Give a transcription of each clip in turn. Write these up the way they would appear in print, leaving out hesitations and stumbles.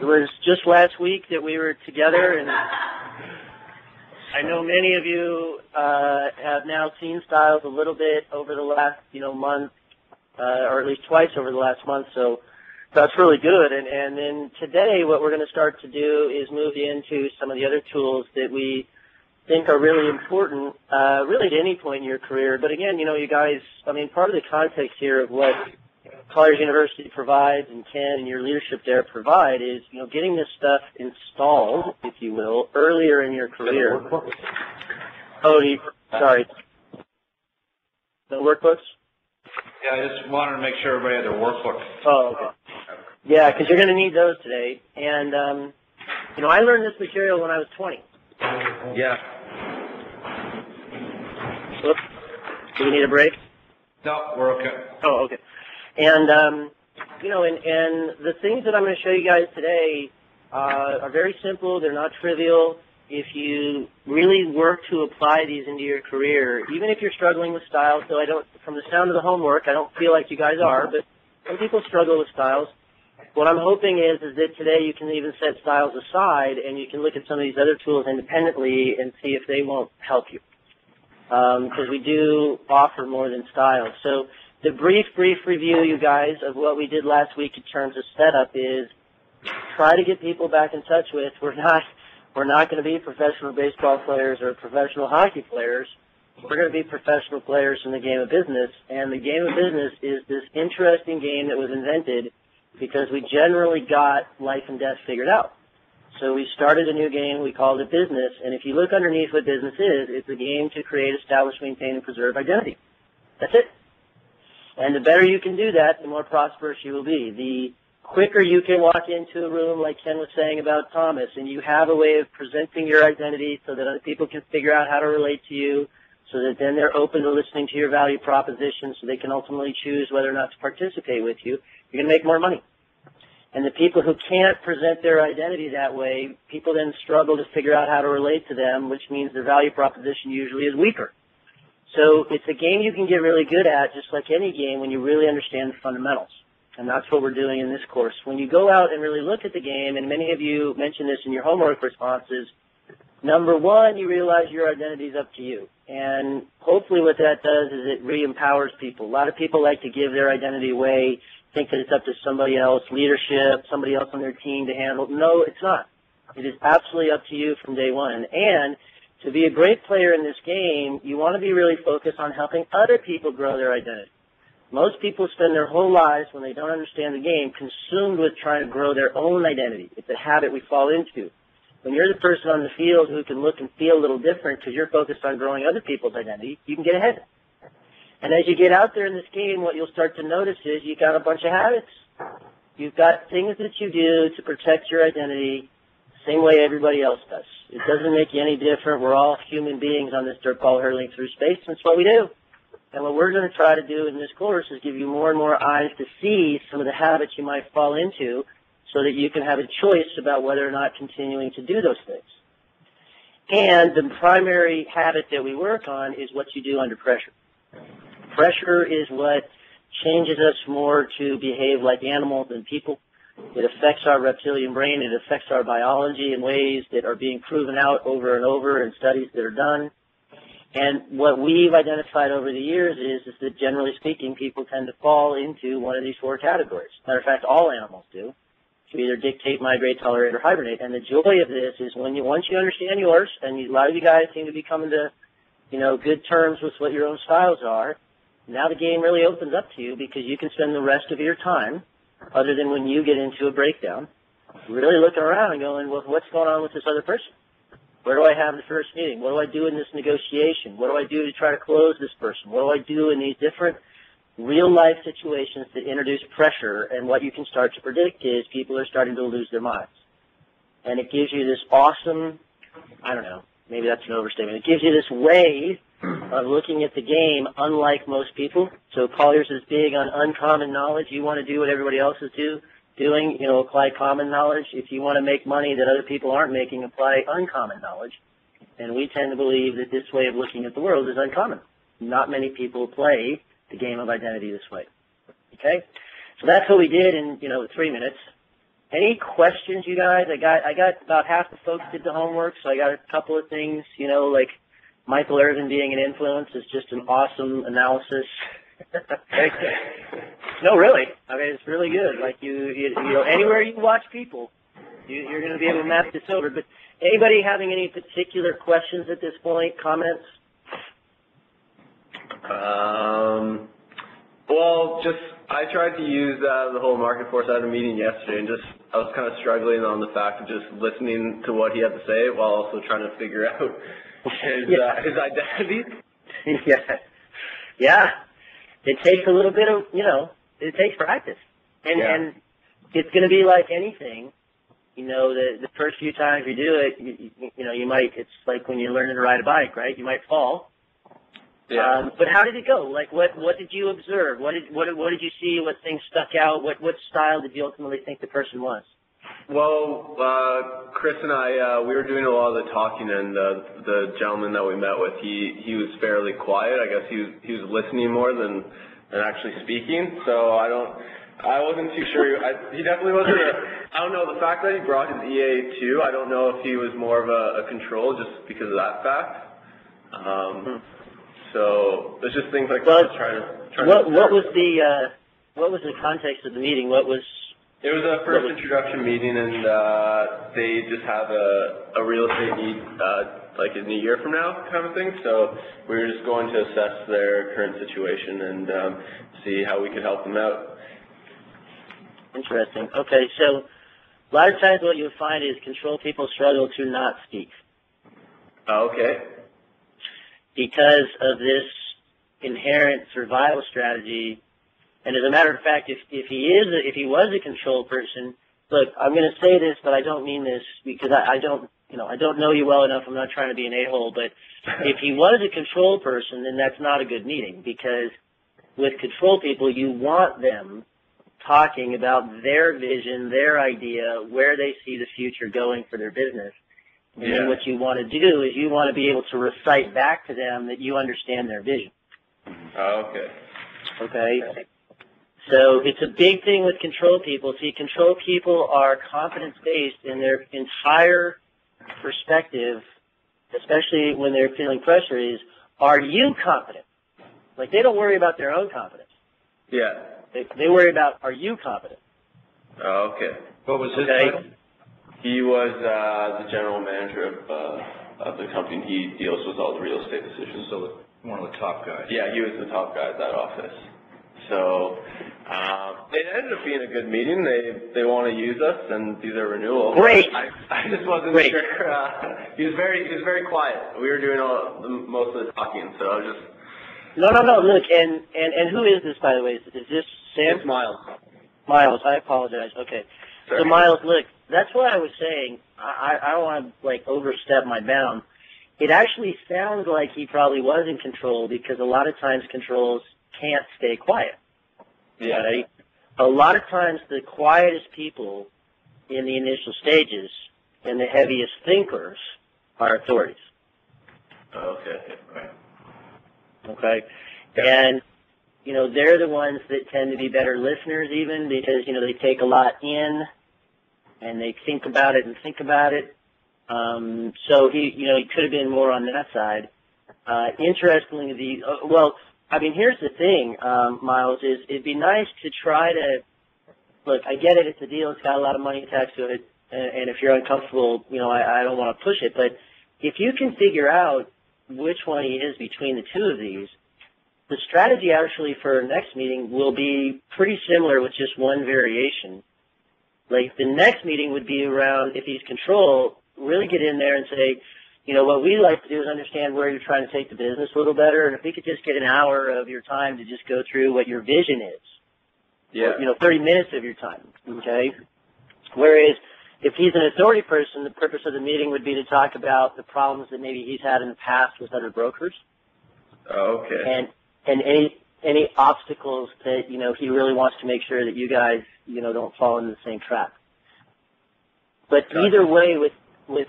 It was just last week that we were together, and I know many of you have now seen Styles a little bit over the last, month, or at least twice over the last month, so that's really good. And then today what we're going to start to do is move into some of the other tools that we think are really important, really at any point in your career. But again, you guys, part of the context here of what Colliers University provides and Ken and your leadership there provide is, getting this stuff installed, if you will, earlier in your career. Oh, sorry. The workbooks? Yeah, I just wanted to make sure everybody had their workbooks. Oh, okay. Yeah, because you're going to need those today. And, I learned this material when I was 20. Yeah. Oops. Do we need a break? No, we're okay. Oh, okay. And, and the things that I'm going to show you guys today are very simple. They're not trivial. If you really work to apply these into your career, even if you're struggling with styles, so from the sound of the homework, I don't feel like you guys are, but some people struggle with styles. What I'm hoping is that today you can even set styles aside and you can look at some of these other tools independently and see if they won't help you. Because we do offer more than styles. So the brief review, you guys, of what we did last week in terms of setup is try to get people back in touch with. We're not going to be professional baseball players or professional hockey players. We're going to be professional players in the game of business. And the game of business is this interesting game that was invented because we generally got life and death figured out. So we started a new game. We called it business. And if you look underneath what business is, it's a game to create, establish, maintain, and preserve identity. That's it. And the better you can do that, the more prosperous you will be. The quicker you can walk into a room, like Ken was saying about Thomas, and you have a way of presenting your identity so that other people can figure out how to relate to you, so that then they're open to listening to your value proposition so they can ultimately choose whether or not to participate with you, you're going to make more money. And the people who can't present their identity that way, people then struggle to figure out how to relate to them, which means their value proposition usually is weaker. So it's a game you can get really good at, just like any game, when you really understand the fundamentals. And that's what we're doing in this course. When you go out and really look at the game, and many of you mentioned this in your homework responses, number one, you realize your identity is up to you. And hopefully what that does is it re-empowers people. A lot of people like to give their identity away, think that it's up to somebody else, leadership, somebody else on their team to handle. No, it's not. It is absolutely up to you from day one. And to be a great player in this game, you want to be really focused on helping other people grow their identity. Most people spend their whole lives, when they don't understand the game, consumed with trying to grow their own identity. It's a habit we fall into. When you're the person on the field who can look and feel a little different because you're focused on growing other people's identity, you can get ahead. And as you get out there in this game, what you'll start to notice is you've got a bunch of habits. You've got things that you do to protect your identity the same way everybody else does. It doesn't make you any different. We're all human beings on this dirt ball hurtling through space, and it's what we do. And what we're going to try to do in this course is give you more and more eyes to see some of the habits you might fall into so that you can have a choice about whether or not continuing to do those things. And the primary habit that we work on is what you do under pressure. Pressure is what changes us more to behave like animals than people. It affects our reptilian brain. It affects our biology in ways that are being proven out over and over in studies that are done. And what we've identified over the years is that generally speaking, people tend to fall into one of these four categories. Matter of fact, all animals do. To either dictate, migrate, tolerate, or hibernate. And the joy of this is once you understand yours, and a lot of you guys seem to be coming to, good terms with what your own styles are, now the game really opens up to you because you can spend the rest of your time, other than when you get into a breakdown, really looking around and going, well, what's going on with this other person? Where do I have the first meeting? What do I do in this negotiation? What do I do to try to close this person? What do I do in these different real-life situations that introduce pressure? And what you can start to predict is people are starting to lose their minds. And it gives you this awesome, maybe that's an overstatement. It gives you this way of looking at the game unlike most people. So Colliers is big on uncommon knowledge. You want to do what everybody else is doing, apply common knowledge. If you want to make money that other people aren't making, apply uncommon knowledge. And we tend to believe that this way of looking at the world is uncommon. Not many people play the game of identity this way. Okay? So that's what we did in, 3 minutes. Any questions, you guys? I got about half the folks did the homework, so I got a couple of things, like Michael Irvin being an influence is just an awesome analysis. No, really. I mean, it's really good. Like you know, anywhere you watch people, you're going to be able to map this over. But anybody having any particular questions at this point? Comments? Well, I tried to use the whole market force. I had a meeting yesterday, and I was kind of struggling on the fact of just listening to what he had to say while also trying to figure out his identity. Yeah. It takes a little bit of, it takes practice. And it's going to be like anything. The first few times you do it, you might, it's like when you're learning to ride a bike, right? You might fall. Yeah. But how did it go? Like, what did you observe? What did you see? What things stuck out? What style did you ultimately think the person was? Well, Chris and I, we were doing a lot of the talking, and the gentleman that we met with, he was fairly quiet. I guess he was listening more than actually speaking. So I wasn't too sure. He definitely wasn't. I don't know, the fact that he brought his EA too. I don't know if he was more of a control just because of that fact. So there's just things like that. What was the context of the meeting? It was a first introduction meeting, and they just have a real estate need like in a year from now kind of thing. So we were just going to assess their current situation and see how we could help them out. Interesting. Okay, so a lot of times what you'll find is control people struggle to not speak. Okay. Because of this inherent survival strategy. And as a matter of fact, if he was a control person, look, I'm going to say this, but I don't mean this because I don't know you well enough. I'm not trying to be an a-hole, but if he was a control person, then that's not a good meeting because with control people, you want them talking about their vision, their idea, where they see the future going for their business. And then what you want to do is you want to be able to recite back to them that you understand their vision. Okay. Okay. So it's a big thing with control people. See, control people are confidence-based in their entire perspective, especially when they're feeling pressure, is, are you confident? Like, they don't worry about their own confidence. Yeah. They worry about, are you confident? Okay. What was his title? He was the general manager of the company. He deals with all the real estate decisions. So one of the top guys. Yeah, he was the top guy at that office. So it ended up being a good meeting. They want to use us, and these are renewals. Great. I just wasn't sure. He was very quiet. We were doing most of the talking, so I was just. No. Look, and who is this, by the way? Is this Sam? It's Miles. Miles, I apologize. Okay. Sorry. So Miles, look, that's what I was saying. I don't want to overstep my bound. It actually sounds like he probably was in control because a lot of times controls can't stay quiet. Yeah. Right? A lot of times the quietest people in the initial stages and the heaviest thinkers are authorities. Okay. Right. Okay? Yeah. And, they're the ones that tend to be better listeners even because, they take a lot in and they think about it. So he could have been more on that side. Interestingly, here's the thing, Miles, is it'd be nice to try to, look, I get it, it's a deal, it's got a lot of money attached to it, and if you're uncomfortable, I don't want to push it, but if you can figure out which one he is between the two of these, the strategy actually for our next meeting will be pretty similar with just one variation. Like the next meeting would be around, if he's control, really get in there and say, what we like to do is understand where you're trying to take the business a little better, and if we could just get an hour of your time to just go through what your vision is. Yeah. 30 minutes of your time, okay? Whereas if he's an authority person, the purpose of the meeting would be to talk about the problems that maybe he's had in the past with other brokers. Okay. And any obstacles that, he really wants to make sure that you guys, don't fall into the same trap. But either way, with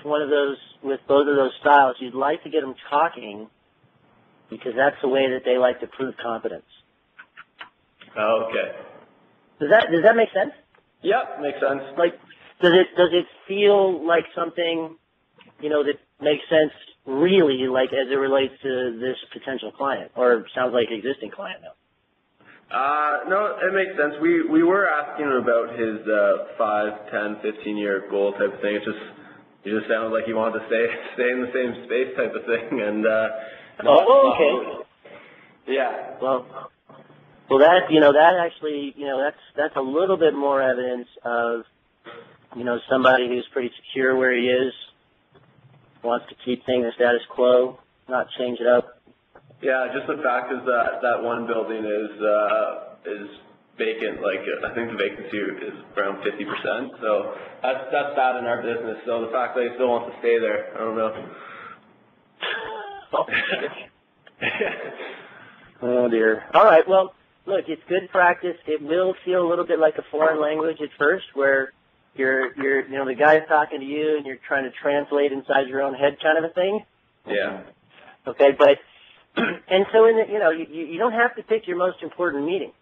one of those, with both of those styles, you'd like to get them talking because that's the way that they like to prove confidence. Okay. Does that make sense? Yep, makes sense. Like, does it feel like something, that makes sense really, like as it relates to this potential client, or sounds like existing client now? No, it makes sense. We were asking him about his 5, 10, 15-year goal type of thing. It just sounded like he wanted to stay in the same space type of thing. And okay. Yeah. Well, that actually, that's a little bit more evidence of, somebody who's pretty secure where he is, wants to keep things the status quo, not change it up. Yeah, just the fact is that one building is vacant. Like, I think the vacancy is around 50%. So that's bad in our business. So the fact that he still wants to stay there, I don't know. Oh dear. All right. Well, look, it's good practice. It will feel a little bit like a foreign language at first, where you're the guy's talking to you and you're trying to translate inside your own head, kind of a thing. Yeah. Okay, but and so you don't have to pick your most important meeting.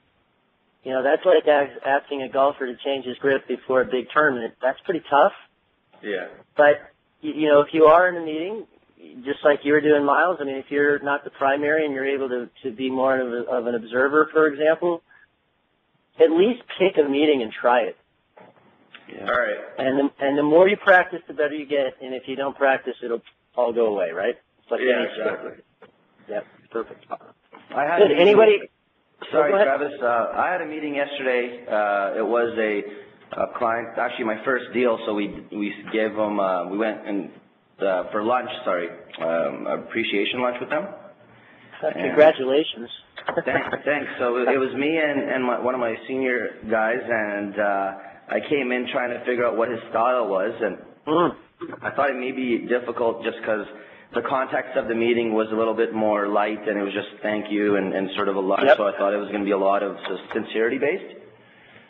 That's like asking a golfer to change his grip before a big tournament. That's pretty tough. Yeah. But if you are in a meeting, just like you were doing, Miles, I mean, if you're not the primary and you're able to be more of an observer, for example, at least pick a meeting and try it. Yeah. All right. And the more you practice, the better you get. And if you don't practice, it'll all go away, right? It's like any exactly. Yep, perfect. Anybody? Sorry, go Travis. I had a meeting yesterday. It was a client, actually my first deal. So we gave them. We went and for lunch. Sorry, appreciation lunch with them. Congratulations. Thanks. So it was me and one of my senior guys, and I came in trying to figure out what his style was, and I thought it may be difficult just because the context of the meeting was a little bit more light, and it was just thank you and sort of a lunch. Yep. So I thought it was going to be a lot of sincerity based.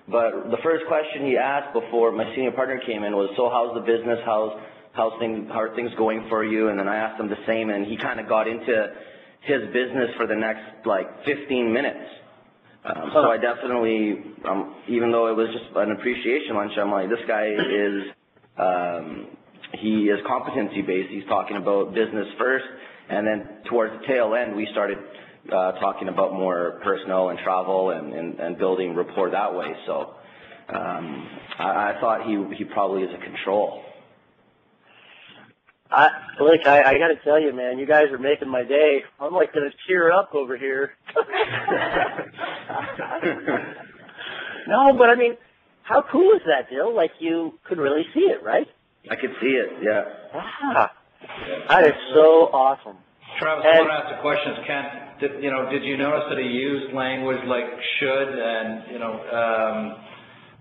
But the first question he asked before my senior partner came in was, so how's the business? How are things going for you? And then I asked him the same, and he kind of got into his business for the next 15 minutes. So I definitely, even though it was just an appreciation lunch, I'm like, this guy is, he is competency-based. He's talking about business first, and then towards the tail end, we started talking about more personnel and travel and building rapport that way. So I thought he probably is a control. Look, I got to tell you, man, you guys are making my day. I'm like going to tear up over here. No, but I mean, how cool is that, Bill? Like, you could really see it, right? I could see it, yeah. That is so awesome. Travis, I want to ask the questions. Ken, did you notice that he used language like should and,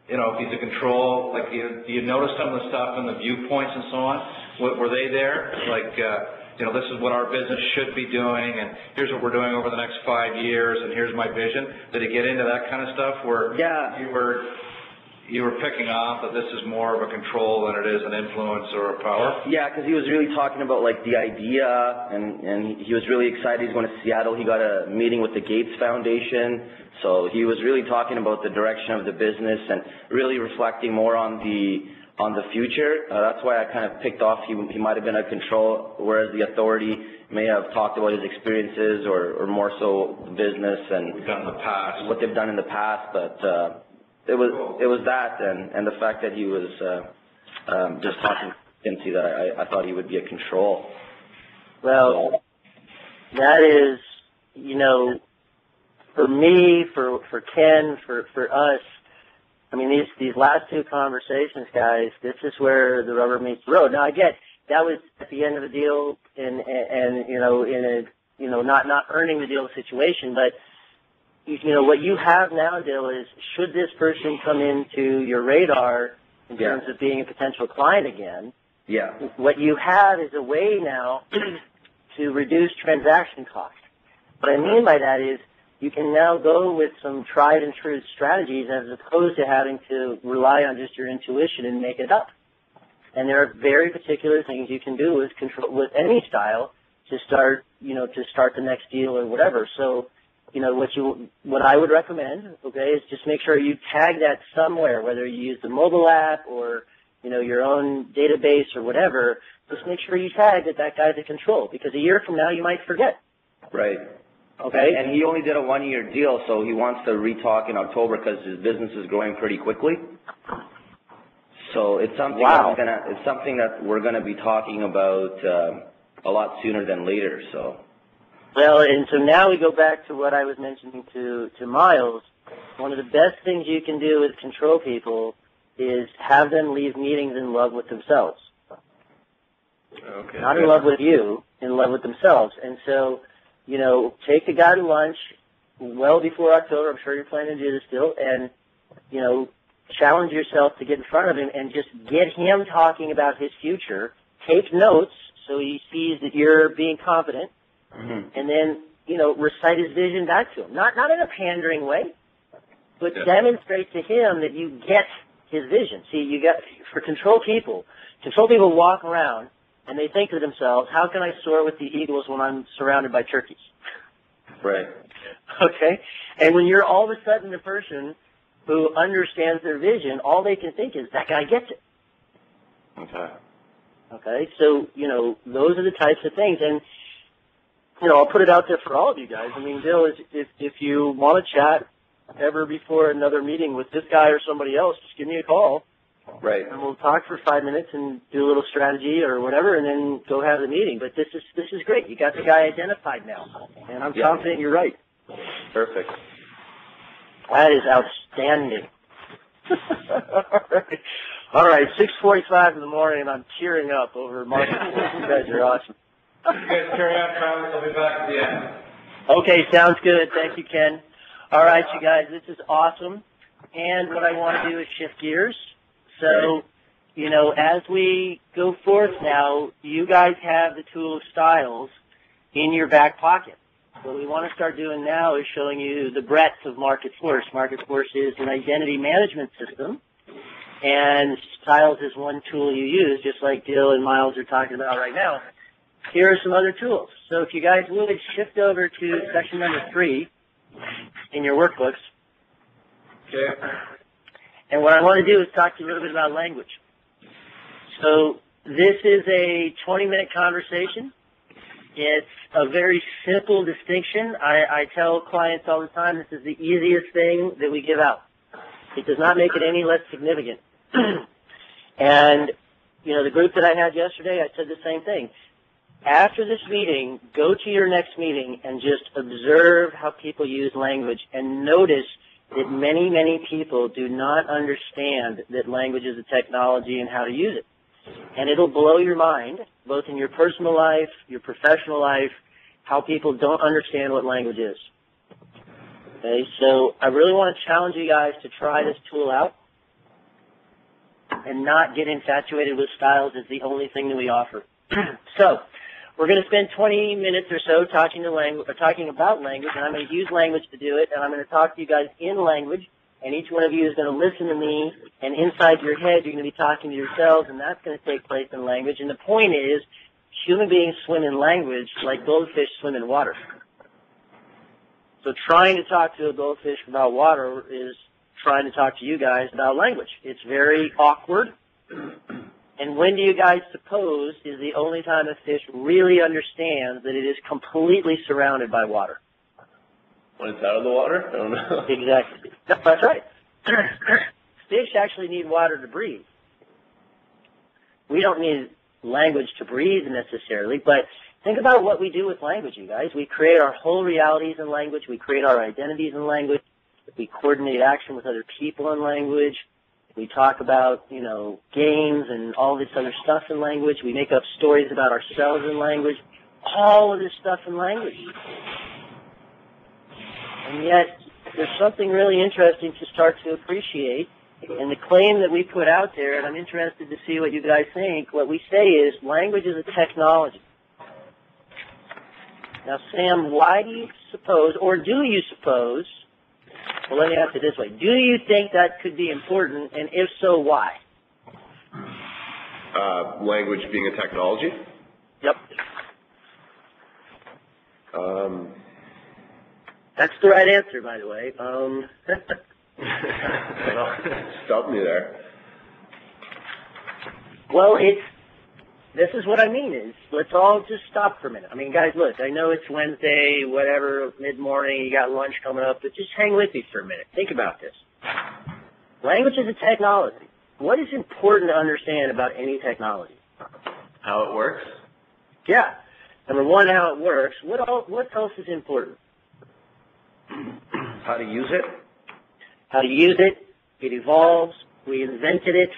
if he's a control, like, do you notice some of the stuff in the viewpoints and so on? Were they there? Like, this is what our business should be doing, and here's what we're doing over the next 5 years, and here's my vision. Did he get into that kind of stuff where you were picking off that this is more of a control than it is an influence or a power? Yeah, because he was really talking about the idea, and he was really excited. He's going to Seattle. He got a meeting with the Gates Foundation, so he was really talking about the direction of the business and really reflecting more on the future. That's why I kind of picked off he might have been a control, whereas the authority may have talked about his experiences or more so business and what they've done in the past. But it was that and the fact that he was just talking agency that I thought he would be a control. Well, that is, for me, for Ken, for us, I mean, these last two conversations, guys, this is where the rubber meets the road. Now, I get that was at the end of the deal and in a, not earning the deal situation, but, what you have now, Dill, is should this person come into your radar in terms of being a potential client again, what you have is a way now to reduce transaction costs. What I mean by that is you can now go with some tried and true strategies as opposed to having to rely on just your intuition and make it up. And there are very particular things you can do with any style to start the next deal or whatever. So, what I would recommend, okay, is just make sure you tag that somewhere, whether you use the mobile app or, your own database or whatever. Just make sure you tag that guy's a control, because a year from now you might forget. Right. Okay. And he only did a 1-year deal, so he wants to re-talk in October because his business is growing pretty quickly. So it's something it's something that we're gonna be talking about a lot sooner than later. So. Well, and so now we go back to what I was mentioning to Miles. One of the best things you can do with control people is have them leave meetings in love with themselves. Okay. Not in love with you, in love with themselves. And so, take the guy to lunch well before October. I'm sure you're planning to do this still. And, challenge yourself to get in front of him and just get him talking about his future. Take notes so he sees that you're being confident. Mm-hmm. And then, recite his vision back to him. Not in a pandering way, but demonstrate to him that you get his vision. See, for control people walk around and they think to themselves, how can I soar with the eagles when I'm surrounded by turkeys? Right. Okay? And when you're all of a sudden the person who understands their vision, all they can think is, that guy gets it. Okay. Okay? So, those are the types of things. And, I'll put it out there for all of you guys. I mean, Bill, if you want to chat ever before another meeting with this guy or somebody else, just give me a call. Right. And we'll talk for 5 minutes and do a little strategy or whatever, and then go have the meeting. But this is great. You got the guy identified now, and I'm confident you're right. Perfect. That is outstanding. All right, 6:45 in the morning, and I'm tearing up over Mark. You guys are awesome. You guys carry on, Travis. I'll be back at the end. Okay, sounds good. Thank you, Ken. All right, you guys, this is awesome. And what I want to do is shift gears. So, as we go forth now, you guys have the tool of styles in your back pocket. What we want to start doing now is showing you the breadth of MarketForce. MarketForce is an identity management system, and styles is one tool you use, just like Dill and Miles are talking about right now. Here are some other tools. So if you guys would shift over to section number 3 in your workbooks. Okay. And what I want to do is talk to you a little bit about language. So this is a 20-minute conversation. It's a very simple distinction. I tell clients all the time this is the easiest thing that we give out. It does not make it any less significant. And, the group that I had yesterday, I said the same thing. After this meeting, go to your next meeting and just observe how people use language and notice that many, many people do not understand that language is a technology and how to use it. And it'll blow your mind, both in your personal life, your professional life, how people don't understand what language is. Okay, so I really want to challenge you guys to try this tool out and not get infatuated with styles as the only thing that we offer. So, we're going to spend 20 minutes or so talking about language, and I'm going to use language to do it, and I'm going to talk to you guys in language, and each one of you is going to listen to me, and inside your head you're going to be talking to yourselves, and that's going to take place in language. And the point is, human beings swim in language like goldfish swim in water. So trying to talk to a goldfish about water is trying to talk to you guys about language. It's very awkward. And when do you guys suppose is the only time a fish really understands that it is completely surrounded by water? When it's out of the water? I don't know. Exactly. That's right. Fish actually need water to breathe. We don't need language to breathe necessarily, but think about what we do with language, you guys. We create our whole realities in language. We create our identities in language. We coordinate action with other people in language. We talk about, games and all this other stuff in language. We make up stories about ourselves in language. All of this stuff in language. And yet, there's something really interesting to start to appreciate. And the claim that we put out there, and I'm interested to see what you guys think, what we say is language is a technology. Now, Sam, why do you suppose, or do you suppose, well, let me ask it this way. Do you think that could be important, and if so, why? Language being a technology? Yep. That's the right answer, by the way. Stop me there. Well, this is what I mean is, let's all just stop for a minute. I mean, guys, look, I know it's Wednesday, whatever, mid-morning, you got lunch coming up, but just hang with me for a minute. Think about this. Language is a technology. What is important to understand about any technology? How it works? Yeah. Number one, how it works. What else is important? How to use it? How to use it. It evolves. We invented it.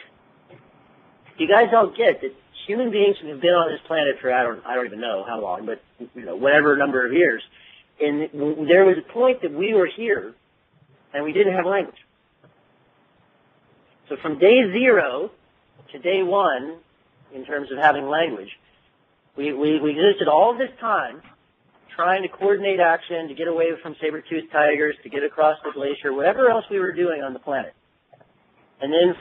You guys all get that human beings have been on this planet for I don't even know how long, but whatever number of years. And there was a point that we were here and we didn't have language. So from day 0 to day 1, in terms of having language, we existed all this time trying to coordinate action, to get away from saber-toothed tigers, to get across the glacier, whatever else we were doing on the planet. And then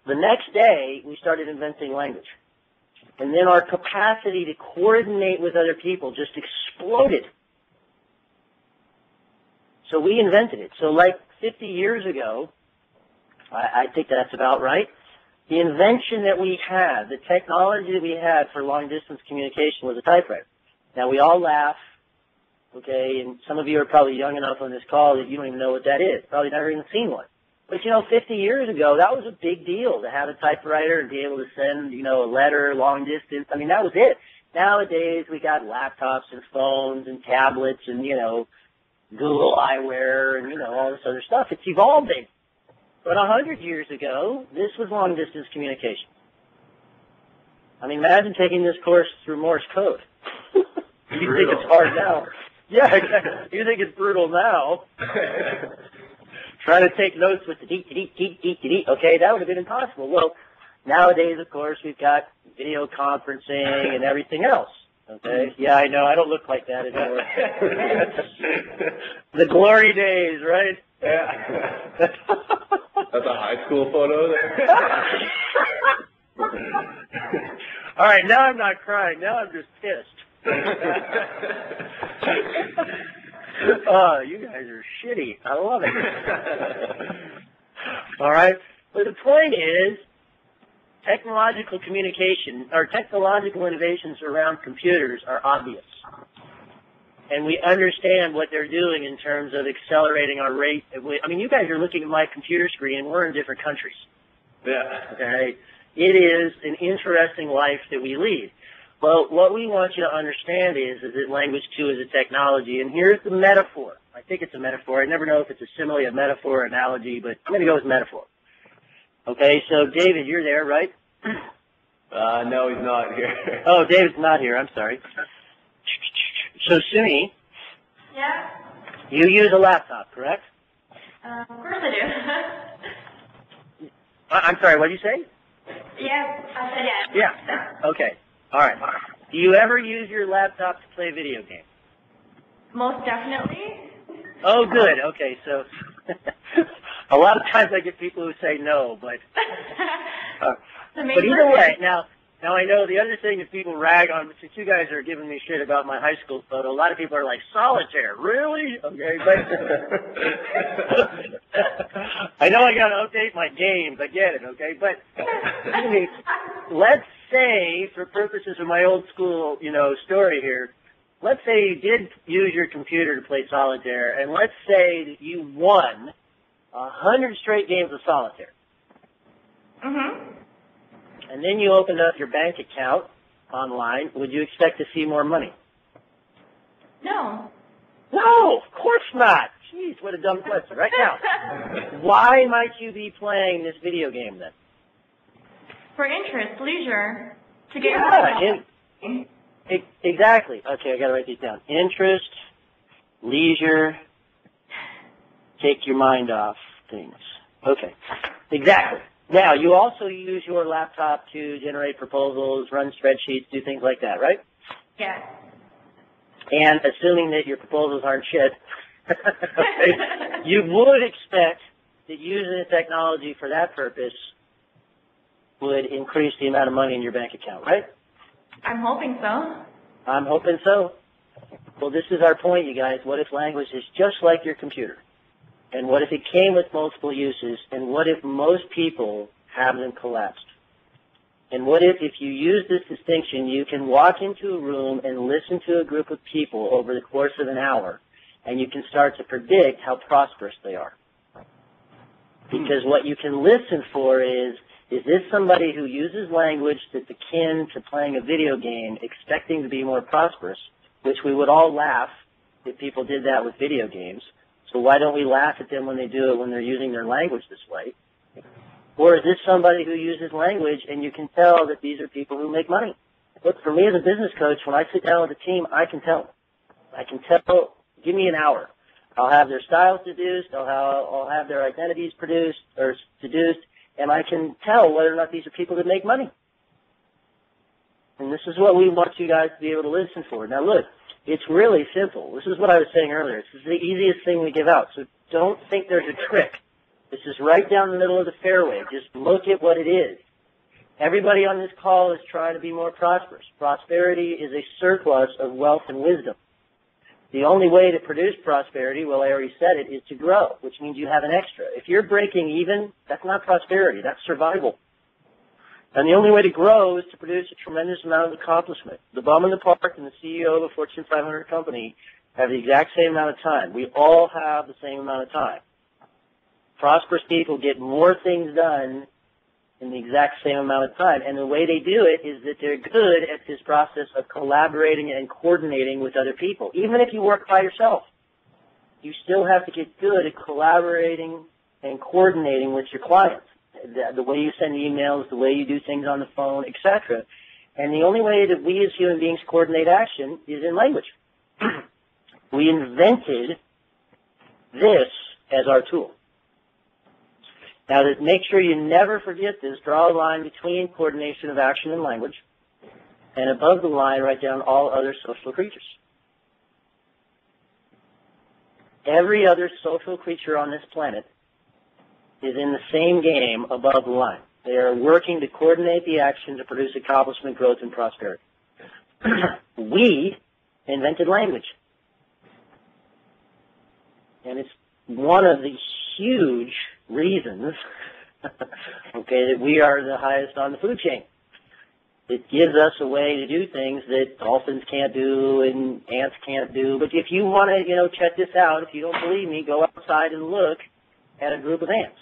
the next day, we started inventing language. And then our capacity to coordinate with other people just exploded. So we invented it. So like 50 years ago, I think that's about right, the invention that we had, the technology that we had for long-distance communication was a typewriter. Now, we all laugh, okay, and some of you are probably young enough on this call that you don't even know what that is. Probably never even seen one. But, 50 years ago, that was a big deal to have a typewriter and be able to send, a letter long distance. I mean, that was it. Nowadays, we got laptops and phones and tablets and, Google eyewear and, all this other stuff. It's evolving. But 100 years ago, this was long-distance communication. I mean, imagine taking this course through Morse code. You think it's hard now. Yeah, exactly. You think it's brutal now. Trying to take notes with the deet, okay, that would have been impossible. Well, nowadays, of course, we've got video conferencing and everything else. Okay? Yeah, I know. I don't look like that anymore. The glory days, right? Yeah. That's a high school photo there. All right, now I'm not crying. Now I'm just pissed. Oh, you guys are shitty. I love it. All right? But the point is, technological communication, or technological innovations around computers are obvious. And we understand what they're doing in terms of accelerating our rate. I mean, you guys are looking at my computer screen, and we're in different countries. Yeah. Okay? It is an interesting life that we lead. Well, what we want you to understand is that language, too, is a technology. And here's the metaphor. I think it's a metaphor. I never know if it's a simile, a metaphor, analogy, but I'm going to go with metaphor. Okay, so David, you're there, right? No, he's not here. Oh, David's not here. I'm sorry. So, Sumi. Yeah? You use a laptop, correct? Of course I do. I'm sorry, what did you say? Yeah, I said yes. Yeah. Okay. All right. Do you ever use your laptop to play video games? Most definitely. Oh, good. Okay, so a lot of times I get people who say no, but either way, now I know the other thing that people rag on, since you guys are giving me shit about my high school photo, a lot of people are like, solitaire, really? Okay, but I know I got to update my games, I get it, okay, but let's say, for purposes of my old school, story here, let's say you did use your computer to play solitaire, and let's say that you won 100 straight games of solitaire. Mm-hmm. And then you opened up your bank account online. Would you expect to see more money? No. No, of course not. Jeez, what a dumb question. Right now, why might you be playing this video game then? For interest, leisure, to get exactly. Okay, I got to write these down. Interest, leisure, take your mind off things. Okay, exactly. Now, you also use your laptop to generate proposals, run spreadsheets, do things like that, right? Yes. And assuming that your proposals aren't shit, you would expect that using the technology for that purpose would increase the amount of money in your bank account, right? I'm hoping so. I'm hoping so. Well, this is our point, you guys. What if language is just like your computer? And what if it came with multiple uses? And what if most people have them collapsed? And what if you use this distinction, you can walk into a room and listen to a group of people over the course of an hour, and you can start to predict how prosperous they are. Because what you can listen for is this somebody who uses language that's akin to playing a video game, expecting to be more prosperous, which we would all laugh if people did that with video games. So why don't we laugh at them when they do it when they're using their language this way? Or is this somebody who uses language and you can tell that these are people who make money? Look, for me as a business coach, when I sit down with a team, I can tell. I can tell, give me an hour. I'll have their styles deduced, I'll have their identities deduced, and I can tell whether or not these are people that make money. And this is what we want you guys to be able to listen for. Now look, it's really simple. This is what I was saying earlier. This is the easiest thing we give out, so don't think there's a trick. This is right down the middle of the fairway. Just look at what it is. Everybody on this call is trying to be more prosperous. Prosperity is a surplus of wealth and wisdom. The only way to produce prosperity, well, I already said it, is to grow, which means you have an extra. If you're breaking even, that's not prosperity. That's survival. And the only way to grow is to produce a tremendous amount of accomplishment. The bum in the park and the CEO of a Fortune 500 company have the exact same amount of time. We all have the same amount of time. Prosperous people get more things done in the exact same amount of time. And the way they do it is that they're good at this process of collaborating and coordinating with other people. Even if you work by yourself, you still have to get good at collaborating and coordinating with your clients. The way you send emails, the way you do things on the phone, etc. And the only way that we as human beings coordinate action is in language. We invented this as our tool. Now, to make sure you never forget this, draw a line between coordination of action and language, and above the line, write down all other social creatures. Every other social creature on this planet is in the same game above the line. They are working to coordinate the action to produce accomplishment, growth, and prosperity. We invented language. And it's one of the huge reasons, okay, that we are the highest on the food chain. It gives us a way to do things that dolphins can't do and ants can't do. But if you want to, check this out, if you don't believe me, go outside and look at a group of ants.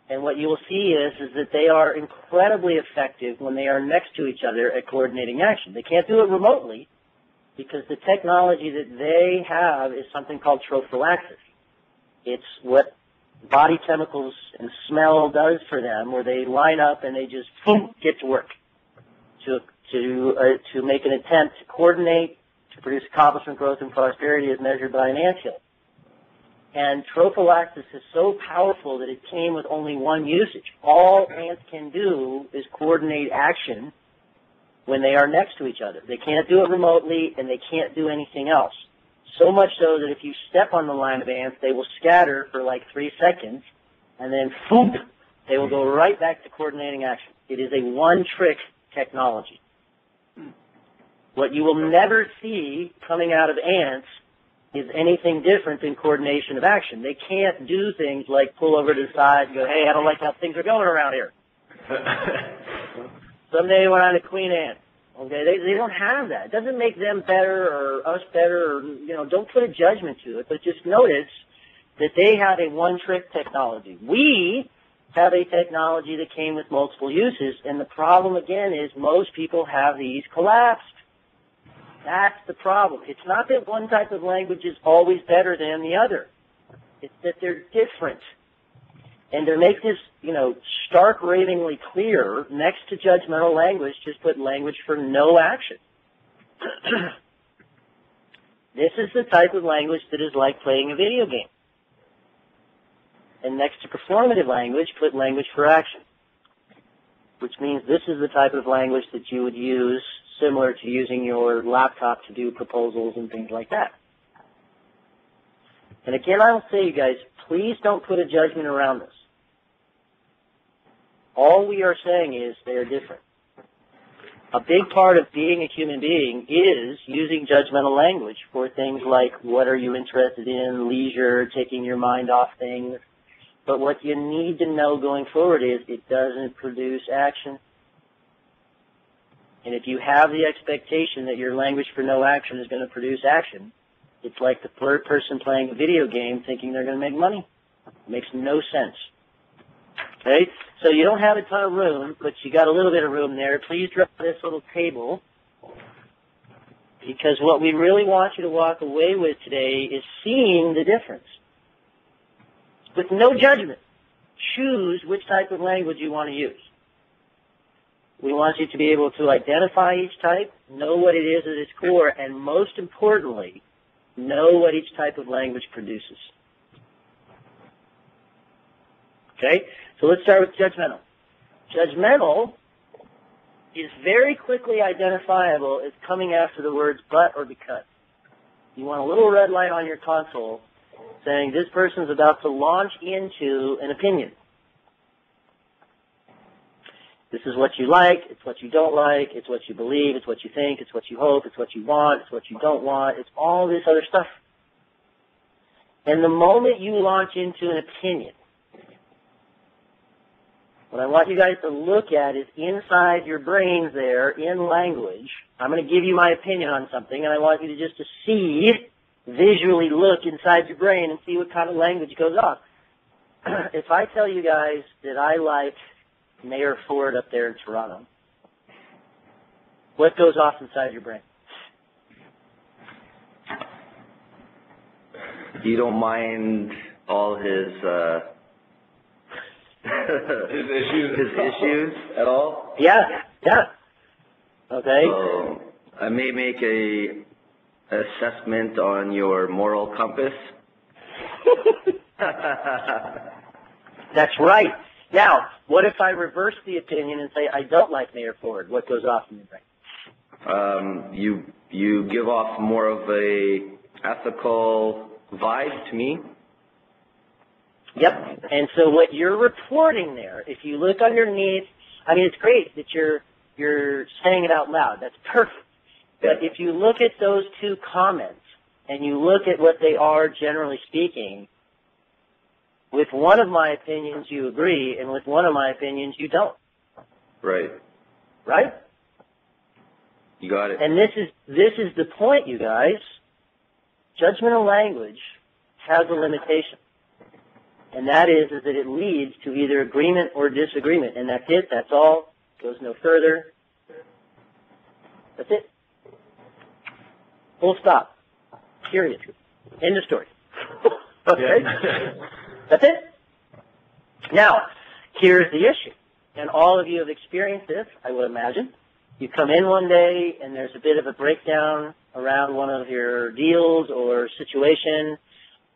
And what you will see is that they are incredibly effective when they are next to each other at coordinating action. They can't do it remotely because the technology that they have is something called trophallaxis. It's what body chemicals and smell does for them, where they line up and they just boom, get to work to make an attempt to coordinate to produce accomplishment, growth, and prosperity as measured by an anthill. And trophallaxis is so powerful that it came with only one usage. All ants can do is coordinate action when they are next to each other. They can't do it remotely, and they can't do anything else. So much so that if you step on the line of ants, they will scatter for like 3 seconds, and then boom, they will go right back to coordinating action. It is a one-trick technology. What you will never see coming out of ants is anything different than coordination of action. They can't do things like pull over to the side and go, hey, I don't like how things are going around here. Someday when I'm a queen ant. Okay, they don't have that. It doesn't make them better or us better, or, don't put a judgment to it, but just notice that they have a one-trick technology. We have a technology that came with multiple uses, and the problem, again, is most people have these collapsed. That's the problem. It's not that one type of language is always better than the other. It's that they're different. And to make this, stark ravingly clear, next to judgmental language, just put language for no action. This is the type of language that is like playing a video game. And next to performative language, put language for action, which means this is the type of language that you would use similar to using your laptop to do proposals and things like that. And again, I will say, you guys, please don't put a judgment around this. All we are saying is they are different. a big part of being a human being is using judgmental language for things like what are you interested in, leisure, taking your mind off things. But what you need to know going forward is it doesn't produce action. And if you have the expectation that your language for no action is going to produce action, it's like the person playing a video game thinking they're going to make money. It makes no sense. Okay? So you don't have a ton of room, but you got a little bit of room there. Please draw this little table, because what we really want you to walk away with today is seeing the difference. With no judgment, choose which type of language you want to use. We want you to be able to identify each type, know what it is at its core, and most importantly, know what each type of language produces. Okay? So let's start with judgmental. Judgmental is very quickly identifiable as coming after the words but or because. You want a little red light on your console saying this person's about to launch into an opinion. This is what you like, it's what you don't like, it's what you believe, it's what you think, it's what you hope, it's what you want, it's what you don't want, it's all this other stuff. And the moment you launch into an opinion, what I want you guys to look at is inside your brains there, in language. I'm going to give you my opinion on something, and I want you to just to see, visually look inside your brain and see what kind of language goes off. If I tell you guys that I like Mayor Ford up there in Toronto, what goes off inside your brain? You don't mind all his His issues. his issues at all? Yeah, yeah. Okay. So I may make a assessment on your moral compass. That's right. Now, what if I reverse the opinion and say I don't like Mayor Ford? What goes off in your brain? You give off more of a ethical vibe to me. Yep. And so what you're reporting there, if you look underneath, I mean, it's great that you're saying it out loud. That's perfect. But if you look at those two comments and you look at what they are generally speaking, with one of my opinions you agree, and with one of my opinions you don't. Right. Right? You got it. And this is the point, you guys. Judgmental language has a limitation. And that is that it leads to either agreement or disagreement. And that's it. That's all. Goes no further. That's it. Full stop. Period. End of story. Okay? That's it. Now, here's the issue. And all of you have experienced this, I would imagine. You come in one day and there's a bit of a breakdown around one of your deals or situation,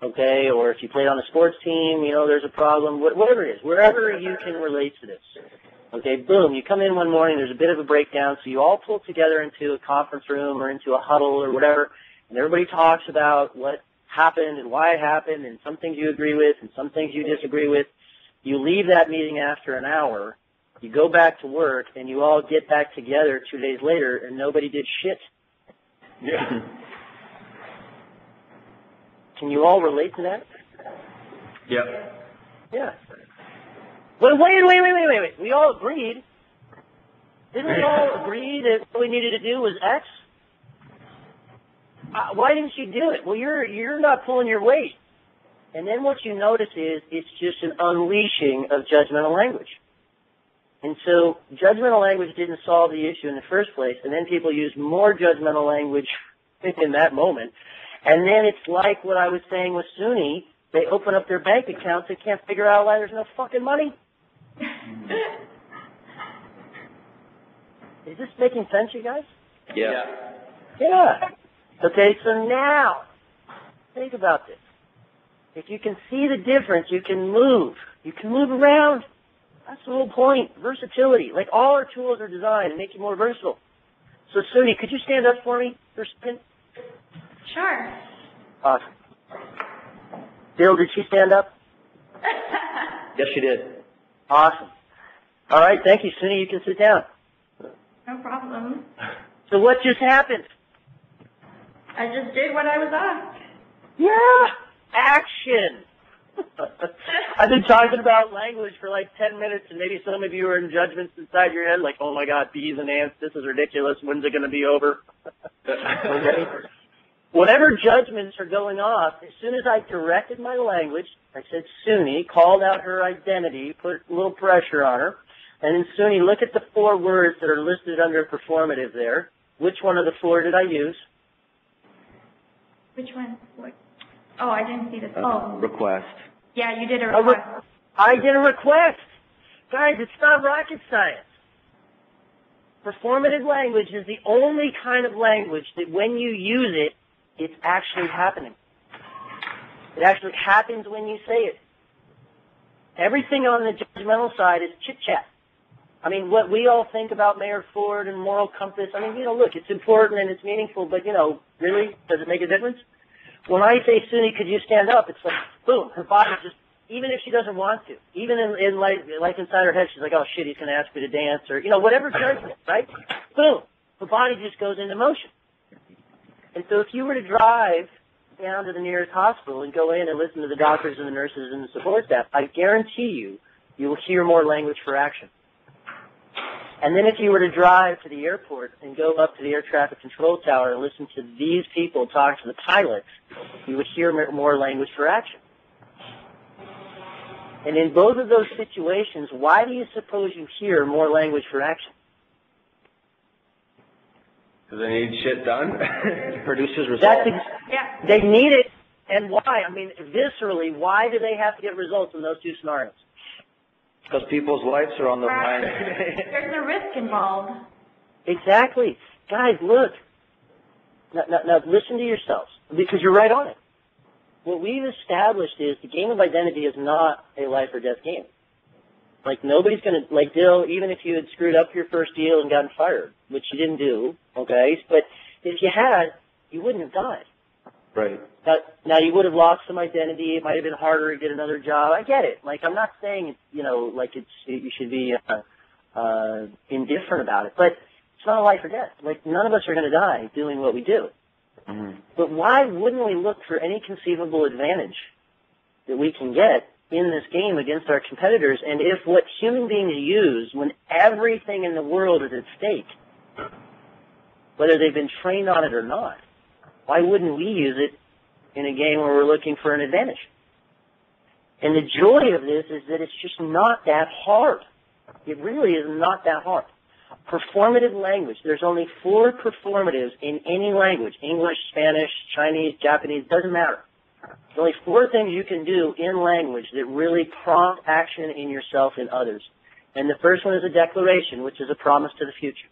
okay, or if you played on a sports team, you know, there's a problem, whatever it is, wherever you can relate to this. Okay, boom, you come in one morning, there's a bit of a breakdown, so you all pull together into a conference room or into a huddle or whatever, and everybody talks about what happened and why it happened, and some things you agree with and some things you disagree with. You leave that meeting after an hour, you go back to work, and you all get back together 2 days later, and nobody did shit. Yeah. Can you all relate to that? Yep. Yeah. But wait. We all agreed. Didn't we all agree that what we needed to do was X? Why didn't you do it? Well, you're not pulling your weight. And then what you notice is it's just an unleashing of judgmental language. And so judgmental language didn't solve the issue in the first place, and then people use more judgmental language in that moment. And then it's like what I was saying with SUNY. They open up their bank accounts, they can't figure out why there's no fucking money. Is this making sense, you guys? Yeah. Yeah. Okay, so now, think about this. If you can see the difference, you can move. You can move around. That's the whole point. Versatility. Like, all our tools are designed to make you more versatile. So, SUNY, could you stand up for me for a spin? Sure. Awesome. Bill, did she stand up? Yes, she did. Awesome. All right, thank you, SUNY. You can sit down. No problem. problem. So what just happened? I just did what I was asked. Yeah, action. I've been talking about language for like 10 minutes, and maybe some of you are in judgments inside your head, like, oh my God, bees and ants, this is ridiculous. When's it going to be over? Okay. Whatever judgments are going off, as soon as I directed my language, I said Suni, called out her identity, put a little pressure on her, and then Suni, look at the 4 words that are listed under performative there. Which one of the 4 did I use? Which one? What? Oh, I didn't see this. Oh. Request. Yeah, you did a request. I did a request. Guys, it's not rocket science. Performative language is the only kind of language that when you use it, it's actually happening. It actually happens when you say it. Everything on the judgmental side is chit-chat. I mean, what we all think about Mayor Ford and moral compass, I mean, look, it's important and it's meaningful, but, really, does it make a difference? When I say, Suni, could you stand up, it's like, boom, her body just, even if she doesn't want to, even in like inside her head, she's like, oh shit, he's going to ask me to dance, or, whatever judgment, right? Boom, her body just goes into motion. And so if you were to drive down to the nearest hospital and go in and listen to the doctors and the nurses and the support staff, I guarantee you will hear more language for action. And then if you were to drive to the airport and go up to the air traffic control tower and listen to these people talk to the pilots, you would hear more language for action. And in both of those situations, why do you suppose you hear more language for action? Because they need shit done. Produces results. Yeah. They need it. And why? I mean, viscerally, why do they have to get results in those 2 scenarios? Because people's lives are on the line. There's a risk involved. Exactly. Guys, look. Now listen to yourselves, because you're right on it. What we've established is the game of identity is not a life or death game. Like, nobody's going to, like, Dill, even if you had screwed up your first deal and gotten fired, which you didn't do, okay, but if you had, you wouldn't have died. Right. Now you would have lost some identity. It might have been harder to get another job. I get it. Like, I'm not saying, you should be indifferent about it, but it's not a life or death. Like, none of us are going to die doing what we do. Mm-hmm. But why wouldn't we look for any conceivable advantage that we can get in this game against our competitors? And if what human beings use when everything in the world is at stake, whether they've been trained on it or not, why wouldn't we use it in a game where we're looking for an advantage? And the joy of this is that it's just not that hard. It really is not that hard. Performative language, there's only 4 performatives in any language, English, Spanish, Chinese, Japanese, doesn't matter. There's only 4 things you can do in language that really prompt action in yourself and others. And the first one is a declaration, which is a promise to the future.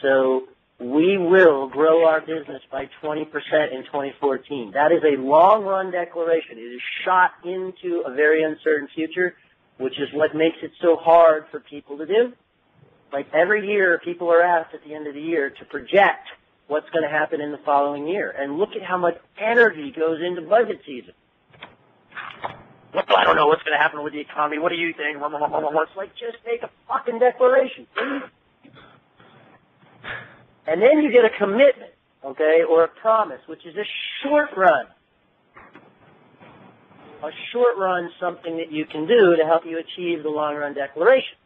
So we will grow our business by 20% in 2014. That is a long-run declaration. It is shot into a very uncertain future, which is what makes it so hard for people to do. Like, every year, people are asked at the end of the year to project what's going to happen in the following year. And look at how much energy goes into budget season. Well, I don't know what's going to happen with the economy. What do you think? It's like, just make a fucking declaration, please. And then you get a commitment, okay, or a promise, which is a short run. A short run, something that you can do to help you achieve the long run declaration.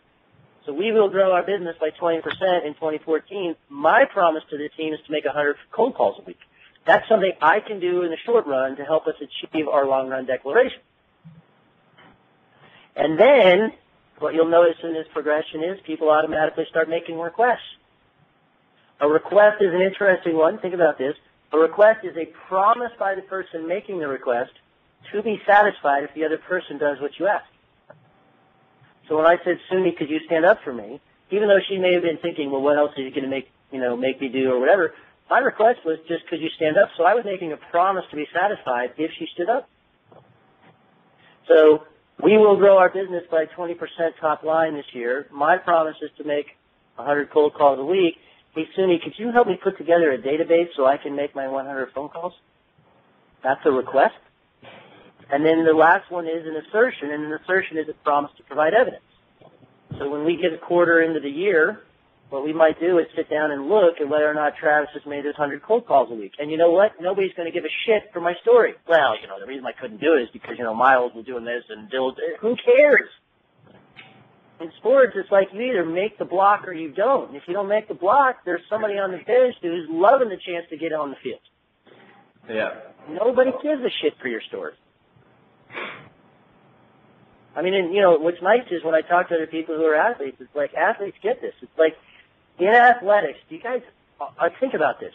So we will grow our business by 20% in 2014. My promise to the team is to make 100 cold calls a week. That's something I can do in the short run to help us achieve our long run declaration. And then what you'll notice in this progression is people automatically start making requests. A request is an interesting one. Think about this. A request is a promise by the person making the request to be satisfied if the other person does what you ask. So when I said, Suni, could you stand up for me, even though she may have been thinking, well, what else are you going to make me do or whatever, my request was just, could you stand up? So I was making a promise to be satisfied if she stood up. So we will grow our business by 20% top line this year. My promise is to make 100 cold calls a week. Hey, Suni, could you help me put together a database so I can make my 100 phone calls? That's a request. And then the last one is an assertion, and an assertion is a promise to provide evidence. So when we get a quarter into the year, what we might do is sit down and look at whether or not Travis has made his 100 cold calls a week. And you know what? Nobody's going to give a shit for my story. Well, the reason I couldn't do it is because, Miles was doing this and Dill, who cares? In sports, it's like you either make the block or you don't. And if you don't make the block, there's somebody on the bench who's loving the chance to get on the field. Yeah. Nobody gives a shit for your story. I mean, and, what's nice is when I talk to other people who are athletes, it's like athletes get this. It's like in athletics, do you guys think about this?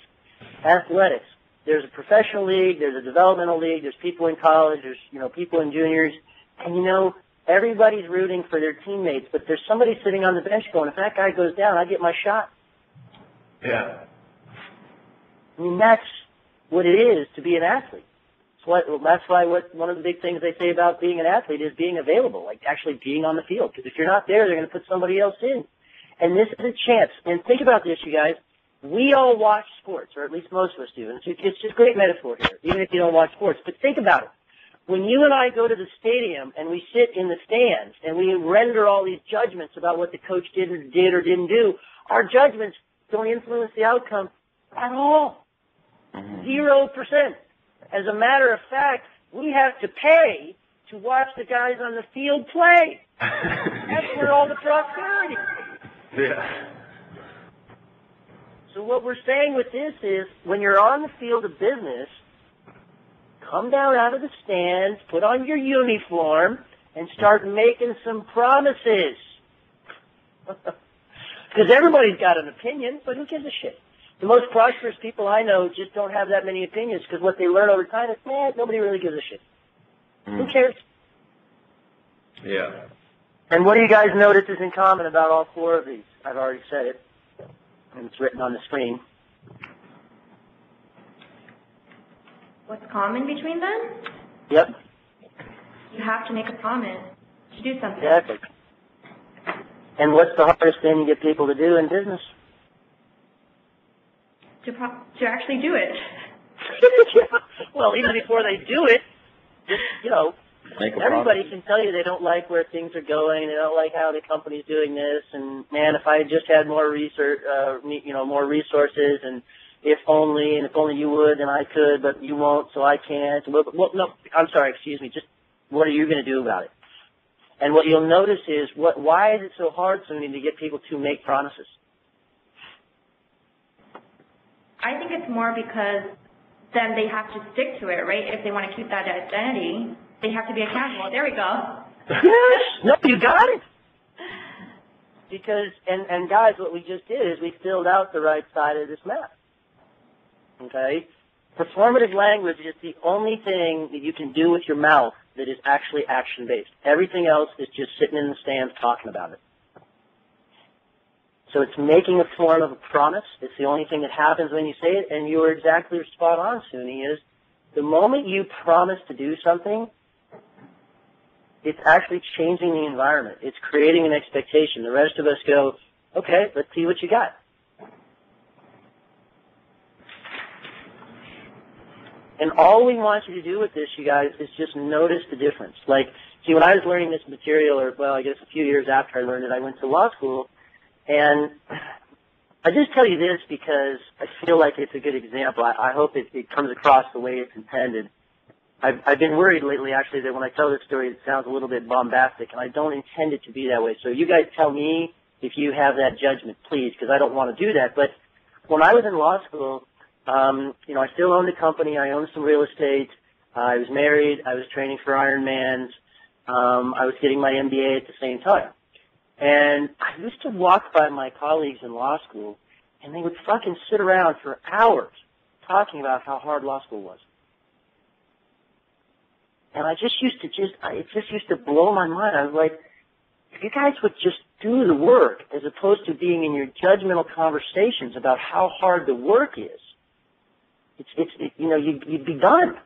Athletics, there's a professional league, there's a developmental league, there's people in college, there's, people in juniors, and, everybody's rooting for their teammates, but there's somebody sitting on the bench going, if that guy goes down, I get my shot. Yeah. I mean, that's what it is to be an athlete. That's why one of the big things they say about being an athlete is being available, like actually being on the field. Because if you're not there, they're going to put somebody else in. And this is a chance. And think about this, you guys. We all watch sports, or at least most of us do. And it's just a great metaphor here, even if you don't watch sports. But think about it. When you and I go to the stadium and we sit in the stands and we render all these judgments about what the coach did or didn't do, our judgments don't influence the outcome at all. 0%. As a matter of fact, we have to pay to watch the guys on the field play. That's where all the prosperity is. Yeah. So what we're saying with this is, when you're on the field of business, come down out of the stands, put on your uniform, and start making some promises. Because everybody's got an opinion, but who gives a shit? The most prosperous people I know just don't have that many opinions, because what they learn over time is, nobody really gives a shit. Who cares? Yeah. And what do you guys notice is in common about all four of these? I've already said it, and it's written on the screen. What's common between them? Yep. You have to make a promise to do something. Exactly. And what's the hardest thing you get people to do in business? To actually do it. Well, even before they do it, just, everybody can tell you they don't like where things are going, they don't like how the company's doing this, and man, if I just had more research, more resources, and if only you would, then I could, but you won't, so I can't. Well, no, I'm sorry, excuse me, just what are you going to do about it? And what you'll notice is, why is it so hard, Suni, to get people to make promises? I think it's more because then they have to stick to it, right? If they want to keep that identity, they have to be accountable. There we go. Yes. No, you got it. Because, and guys, what we just did is we filled out the right side of this map. Okay? Performative language is the only thing that you can do with your mouth that is actually action-based. Everything else is just sitting in the stands talking about it. So it's making a form of a promise. It's the only thing that happens when you say it, and you were exactly spot on, Suni, is the moment you promise to do something, it's actually changing the environment. It's creating an expectation. The rest of us go, okay, let's see what you got. And all we want you to do with this, you guys, is just notice the difference. Like, see, when I was learning this material, or, well, I guess a few years after I learned it, I went to law school. And I just tell you this because I feel like it's a good example. I hope it comes across the way it's intended. I've been worried lately, actually, that when I tell this story, it sounds a little bit bombastic, and I don't intend it to be that way. So you guys tell me if you have that judgment, please, because I don't want to do that. But when I was in law school, I still owned a company. I owned some real estate. I was married. I was training for Ironmans. I was getting my MBA at the same time. And I used to walk by my colleagues in law school, and they would fucking sit around for hours talking about how hard law school was. And it just used to blow my mind. I was like, if you guys would just do the work as opposed to being in your judgmental conversations about how hard the work is, you'd be done.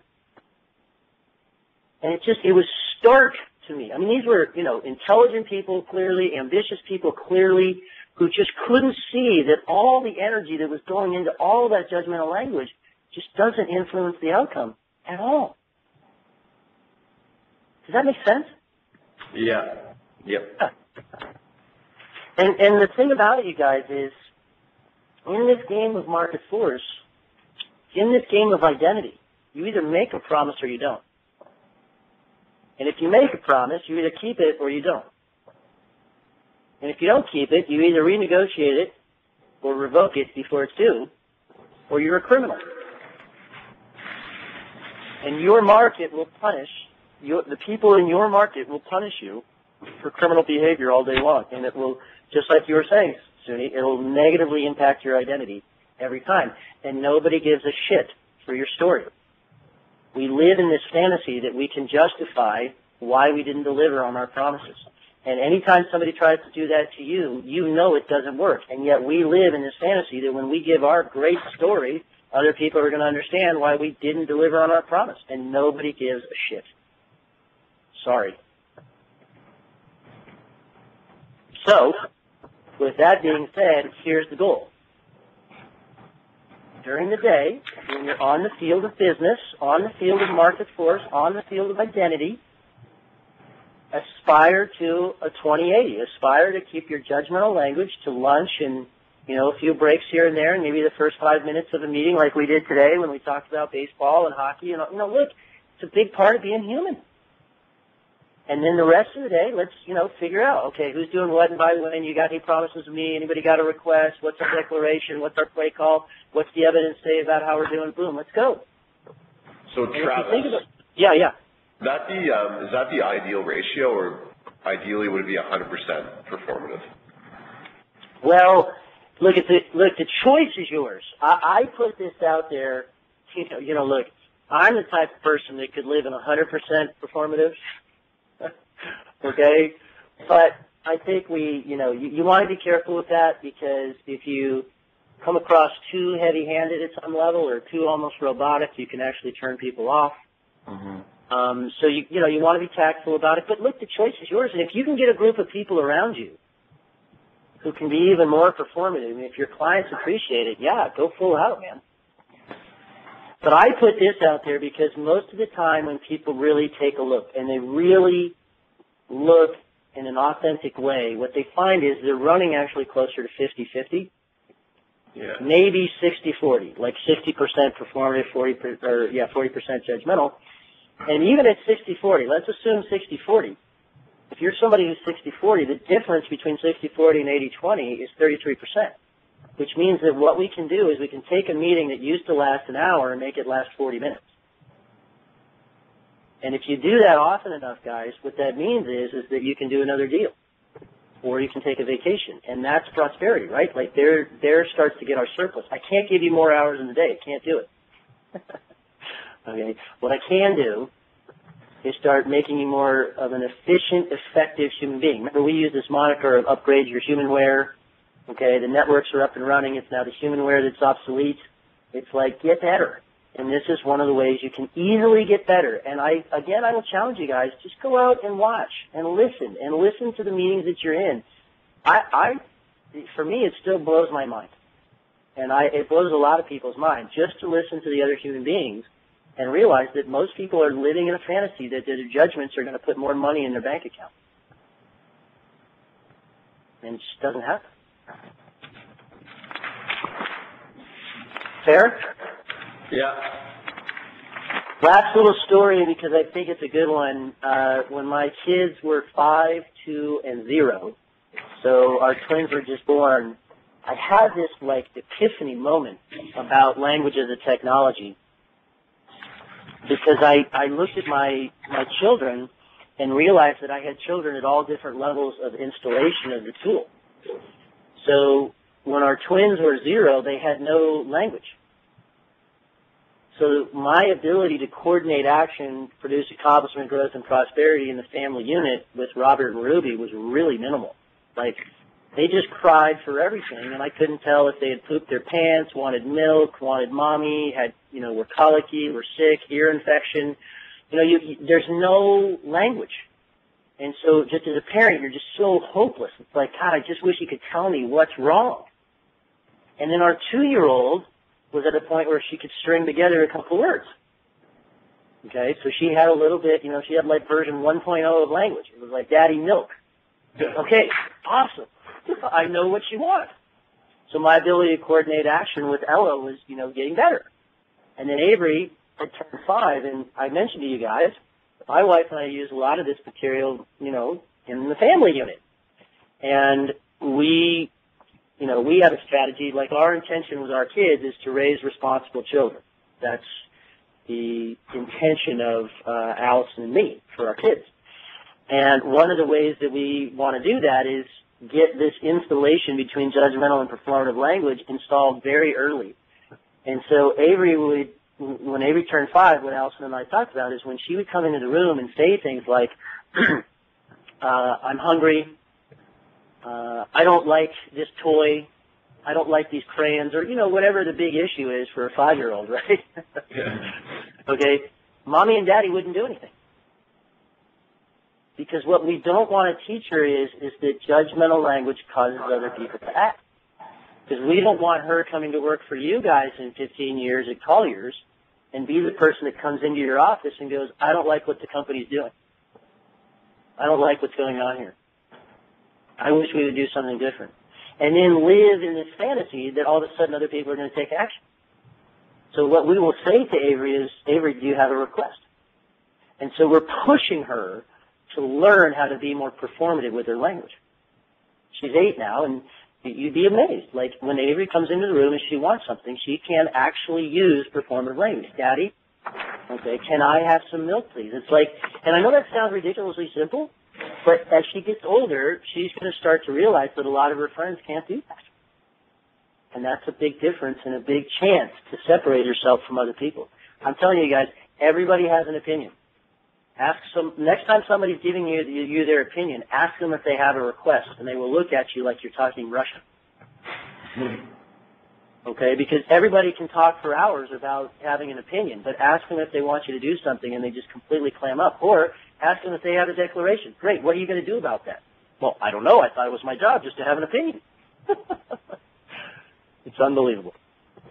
And it was stark to me. I mean, these were, intelligent people, clearly, ambitious people, clearly, who just couldn't see that all the energy that was going into all that judgmental language just doesn't influence the outcome at all. Does that make sense? Yeah. Yep. And the thing about it, you guys, is in this game of market force, in this game of identity, you either make a promise or you don't. And if you make a promise, you either keep it or you don't. And if you don't keep it, you either renegotiate it or revoke it before it's due, or you're a criminal. And your market will punish, the people in your market will punish you for criminal behavior all day long. And it will, just like you were saying, Suni, it will negatively impact your identity every time. And nobody gives a shit for your story. We live in this fantasy that we can justify why we didn't deliver on our promises. And anytime somebody tries to do that to you, you know it doesn't work. And yet we live in this fantasy that when we give our great story, other people are going to understand why we didn't deliver on our promise. And nobody gives a shit. Sorry. So, with that being said, here's the goal. During the day, when you're on the field of business, on the field of market force, on the field of identity, aspire to a 2080. Aspire to keep your judgmental language to lunch and, a few breaks here and there, and maybe the first 5 minutes of a meeting like we did today when we talked about baseball and hockey. Look, it's a big part of being human. And then the rest of the day, let's, figure out, okay, who's doing what and by when? You got any promises of me? Anybody got a request? What's our declaration? What's our play call? What's the evidence say about how we're doing? Boom, let's go. So, Travis, yeah. is that the ideal ratio, or ideally would it be 100% performative? Well, look, the choice is yours. I put this out there, look, I'm the type of person that could live in 100% performative. Okay, but I think you want to be careful with that, because if you come across too heavy-handed at some level or too almost robotic, you can actually turn people off. Mm-hmm. So you want to be tactful about it. But look, the choice is yours, and if you can get a group of people around you who can be even more performative, and if your clients appreciate it, yeah, go full out, man. But I put this out there because most of the time when people really take a look and they really look in an authentic way, what they find is they're running actually closer to 50-50. Yeah. Maybe 60-40, like 60% performative, 40% judgmental. And even at 60-40, let's assume 60-40. If you're somebody who's 60-40, the difference between 60-40 and 80-20 is 33%, which means that what we can do is we can take a meeting that used to last an hour and make it last 40 minutes. And if you do that often enough, guys, what that means is that you can do another deal, or you can take a vacation, and that's prosperity, right? Like there starts to get our surplus. I can't give you more hours in the day. Can't do it. Okay. What I can do is start making you more of an efficient, effective human being. Remember, we use this moniker of upgrade your humanware. Okay, the networks are up and running. It's now the humanware that's obsolete. It's like, get better. And this is one of the ways you can easily get better. And I will challenge you guys, just go out and watch and listen to the meetings that you're in. For me, it still blows my mind. And it blows a lot of people's mind just to listen to the other human beings and realize that most people are living in a fantasy that their judgments are going to put more money in their bank account. And it just doesn't happen. Fair? Yeah. Last little story, because I think it's a good one. When my kids were 5, 2, and 0, so our twins were just born, I had this epiphany moment about language as a technology, because I looked at my children and realized that I had children at all different levels of installation of the tool. So when our twins were 0, they had no language. So my ability to coordinate action, produce accomplishment, growth, and prosperity in the family unit with Robert and Ruby was really minimal. They just cried for everything, and I couldn't tell if they had pooped their pants, wanted milk, wanted mommy, were colicky, were sick, ear infection. There's no language. And so just as a parent, you're just so hopeless. It's like, God, I just wish you could tell me what's wrong. And then our 2-year-old was at a point where she could string together a couple words. Okay, so she had a little bit, she had version 1.0 of language. It was like, Daddy, milk. Okay, awesome. I know what she wants. So my ability to coordinate action with Ella was, getting better. And then Avery had turned 5, and I mentioned to you guys, my wife and I use a lot of this material, in the family unit. And we have a strategy, like our intention with our kids is to raise responsible children. That's the intention of Allison and me for our kids. And one of the ways that we want to do that is get this installation between judgmental and performative language installed very early. And so when Avery turned 5, what Allison and I talked about is when she would come into the room and say things like, I'm hungry, I don't like this toy, I don't like these crayons, or, whatever the big issue is for a 5-year-old, right? Yeah. Okay, Mommy and Daddy wouldn't do anything. Because what we don't want to teach her is that judgmental language causes other people to act. Because we don't want her coming to work for you guys in 15 years at Collier's and be the person that comes into your office and goes, I don't like what the company's doing. I don't like what's going on here. I wish we would do something different. And then live in this fantasy that all of a sudden other people are going to take action. So what we will say to Avery is, Avery, do you have a request? And so we're pushing her to learn how to be more performative with her language. She's 8 now, and you'd be amazed. Like, when Avery comes into the room and she wants something, she can actually use performative language. Daddy, okay, can I have some milk, please? It's like, and I know that sounds ridiculously simple, but as she gets older, she's going to start to realize that a lot of her friends can't do that. And that's a big difference and a big chance to separate herself from other people. I'm telling you guys, everybody has an opinion. Next time somebody's giving you their opinion, ask them if they have a request, and they will look at you like you're talking Russian. Okay, because everybody can talk for hours about having an opinion, but ask them if they want you to do something and they just completely clam up. Or ask them if they have a declaration. Great, what are you going to do about that? Well, I don't know. I thought it was my job just to have an opinion. It's unbelievable.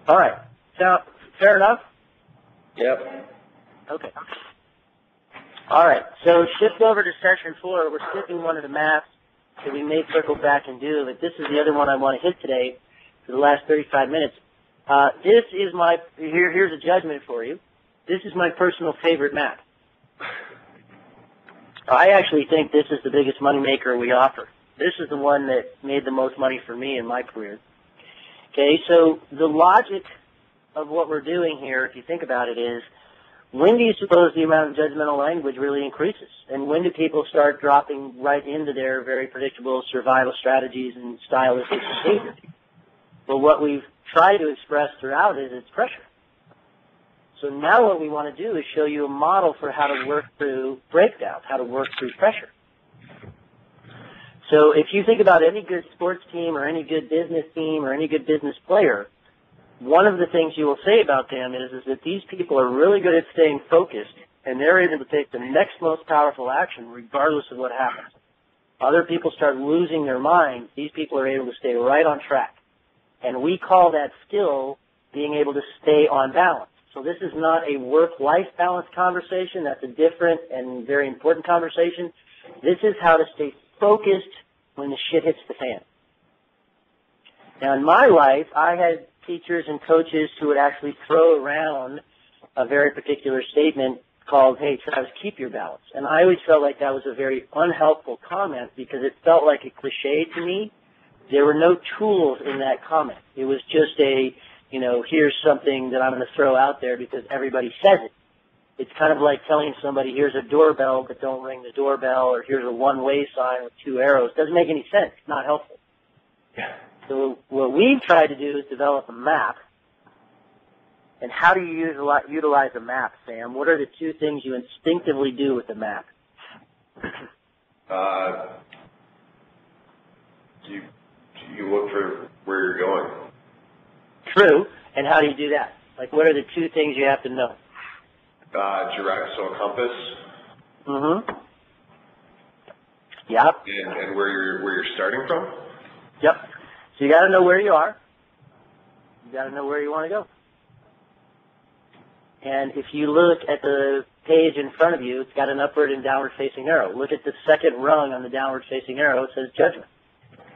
All right. Now, fair enough? Yep. Okay. All right. So shift over to session 4. We're skipping one of the maps that we may circle back and do, but this is the other one I want to hit today for the last 35 minutes. This is here's a judgment for you. This is my personal favorite map. I actually think this is the biggest moneymaker we offer. This is the one that made the most money for me in my career. Okay, so the logic of what we're doing here, if you think about it, is when do you suppose the amount of judgmental language really increases? And when do people start dropping right into their very predictable survival strategies and stylistic behavior? Well, what we've tried to express throughout is it's pressure. So now what we want to do is show you a model for how to work through breakdowns, how to work through pressure. So if you think about any good sports team or any good business team or any good business player, one of the things you will say about them is that these people are really good at staying focused, and they're able to take the next most powerful action regardless of what happens. Other people start losing their mind. These people are able to stay right on track. And we call that skill being able to stay on balance. So this is not a work-life balance conversation. That's a different and very important conversation. This is how to stay focused when the shit hits the fan. Now, in my life, I had teachers and coaches who would actually throw around a very particular statement called, hey, Travis, keep your balance. And I always felt like that was a very unhelpful comment because it felt like a cliche to me. There were no tools in that comment. It was just here's something that I'm going to throw out there because everybody says it. It's kind of like telling somebody, here's a doorbell, but don't ring the doorbell, or here's a one-way sign with 2 arrows. It doesn't make any sense. It's not helpful. So what we've tried to do is develop a map. And how do you utilize a map, Sam? What are the 2 things you instinctively do with a map? You look for where you're going. True. And how do you do that? Like, what are the 2 things you have to know? Direct, so a compass. Mm-hmm. Yep. And where you're starting from. Yep. So you got to know where you are. You got to know where you want to go. And if you look at the page in front of you, it's got an upward and downward facing arrow. Look at the second rung on the downward facing arrow. It says judgment.